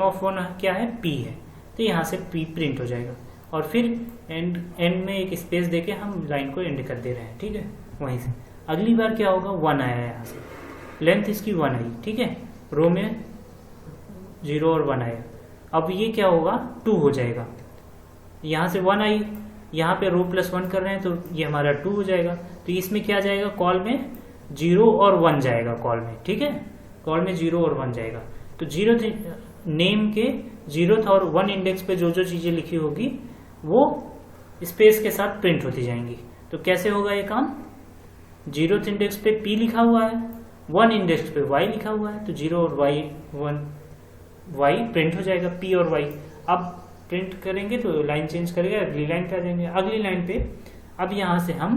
ऑफ 1 क्या है, P है, तो यहाँ से P प्रिंट हो जाएगा। और फिर एंड में एक स्पेस देके हम लाइन को एंड कर दे रहे हैं, ठीक है। वहीं से अगली बार क्या होगा, 1 आया है यहाँ से, लेंथ इसकी 1 आई, ठीक है। रो में 0 और 1 आया। अब ये क्या होगा, 2 हो जाएगा। यहाँ से 1 आई, यहाँ पे रो प्लस 1 कर रहे हैं तो ये हमारा 2 हो जाएगा। तो इसमें क्या जाएगा, कॉल में 0 और 1 जाएगा कॉल में, ठीक है। कॉल में 0 और 1 जाएगा। तो 0 नेम के 0th और 1 इंडेक्स पे जो जो चीजें लिखी होगी वो स्पेस के साथ प्रिंट होती जाएंगी। तो कैसे होगा ये काम, 0th इंडेक्स पे P लिखा हुआ है, 1 इंडेक्स पे Y लिखा हुआ है, तो 0 और Y प्रिंट हो जाएगा, P और Y। अब प्रिंट करेंगे तो लाइन चेंज करेगा, अगली लाइन पे आ जाएंगे। अगली लाइन पे अब यहाँ से हम,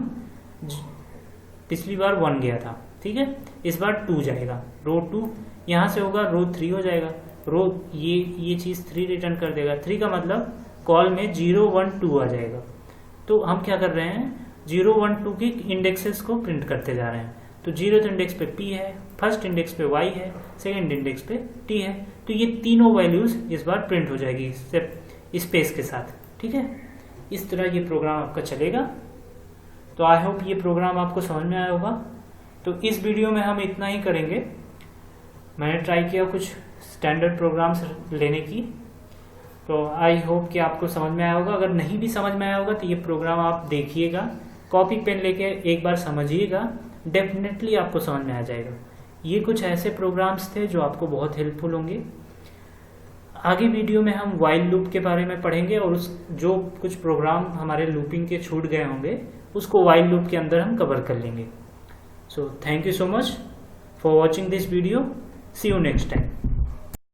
पिछली बार 1 गया था, ठीक है, इस बार 2 जाएगा, रो 2, यहाँ से होगा रो 3 हो जाएगा। रो ये चीज 3 रिटर्न कर देगा। 3 का मतलब कॉल में 0 1 2 आ जाएगा। तो हम क्या कर रहे हैं, 0 1 2 की इंडेक्सेस को प्रिंट करते जा रहे हैं। तो 0th इंडेक्स पे P है, फर्स्ट इंडेक्स पे Y है, सेकंड इंडेक्स पे T है। तो ये तीनों वैल्यूज इस बार प्रिंट हो जाएगी स्पेस के साथ, ठीक है। इस तरह ये प्रोग्राम आपका चलेगा। तो आई होप ये प्रोग्राम आपको समझ में आया होगा। तो इस वीडियो में हम इतना ही करेंगे। मैंने ट्राई किया कुछ स्टैंडर्ड प्रोग्राम्स लेने की, तो आई होप कि आपको समझ में आया होगा। अगर नहीं भी समझ में आया होगा तो ये प्रोग्राम आप देखिएगा, कॉपी पेन लेके एक बार समझिएगा, डेफिनेटली आपको समझ में आ जाएगा। ये कुछ ऐसे प्रोग्राम्स थे जो आपको बहुत हेल्पफुल होंगे। आगे वीडियो में हम वाइल लूप के बारे में पढ़ेंगे और उस जो कुछ प्रोग्राम हमारे लूपिंग के छूट गए होंगे उसको वाइल लूप के अंदर हम कवर कर लेंगे। So thank you so much for watching this video. See you next time.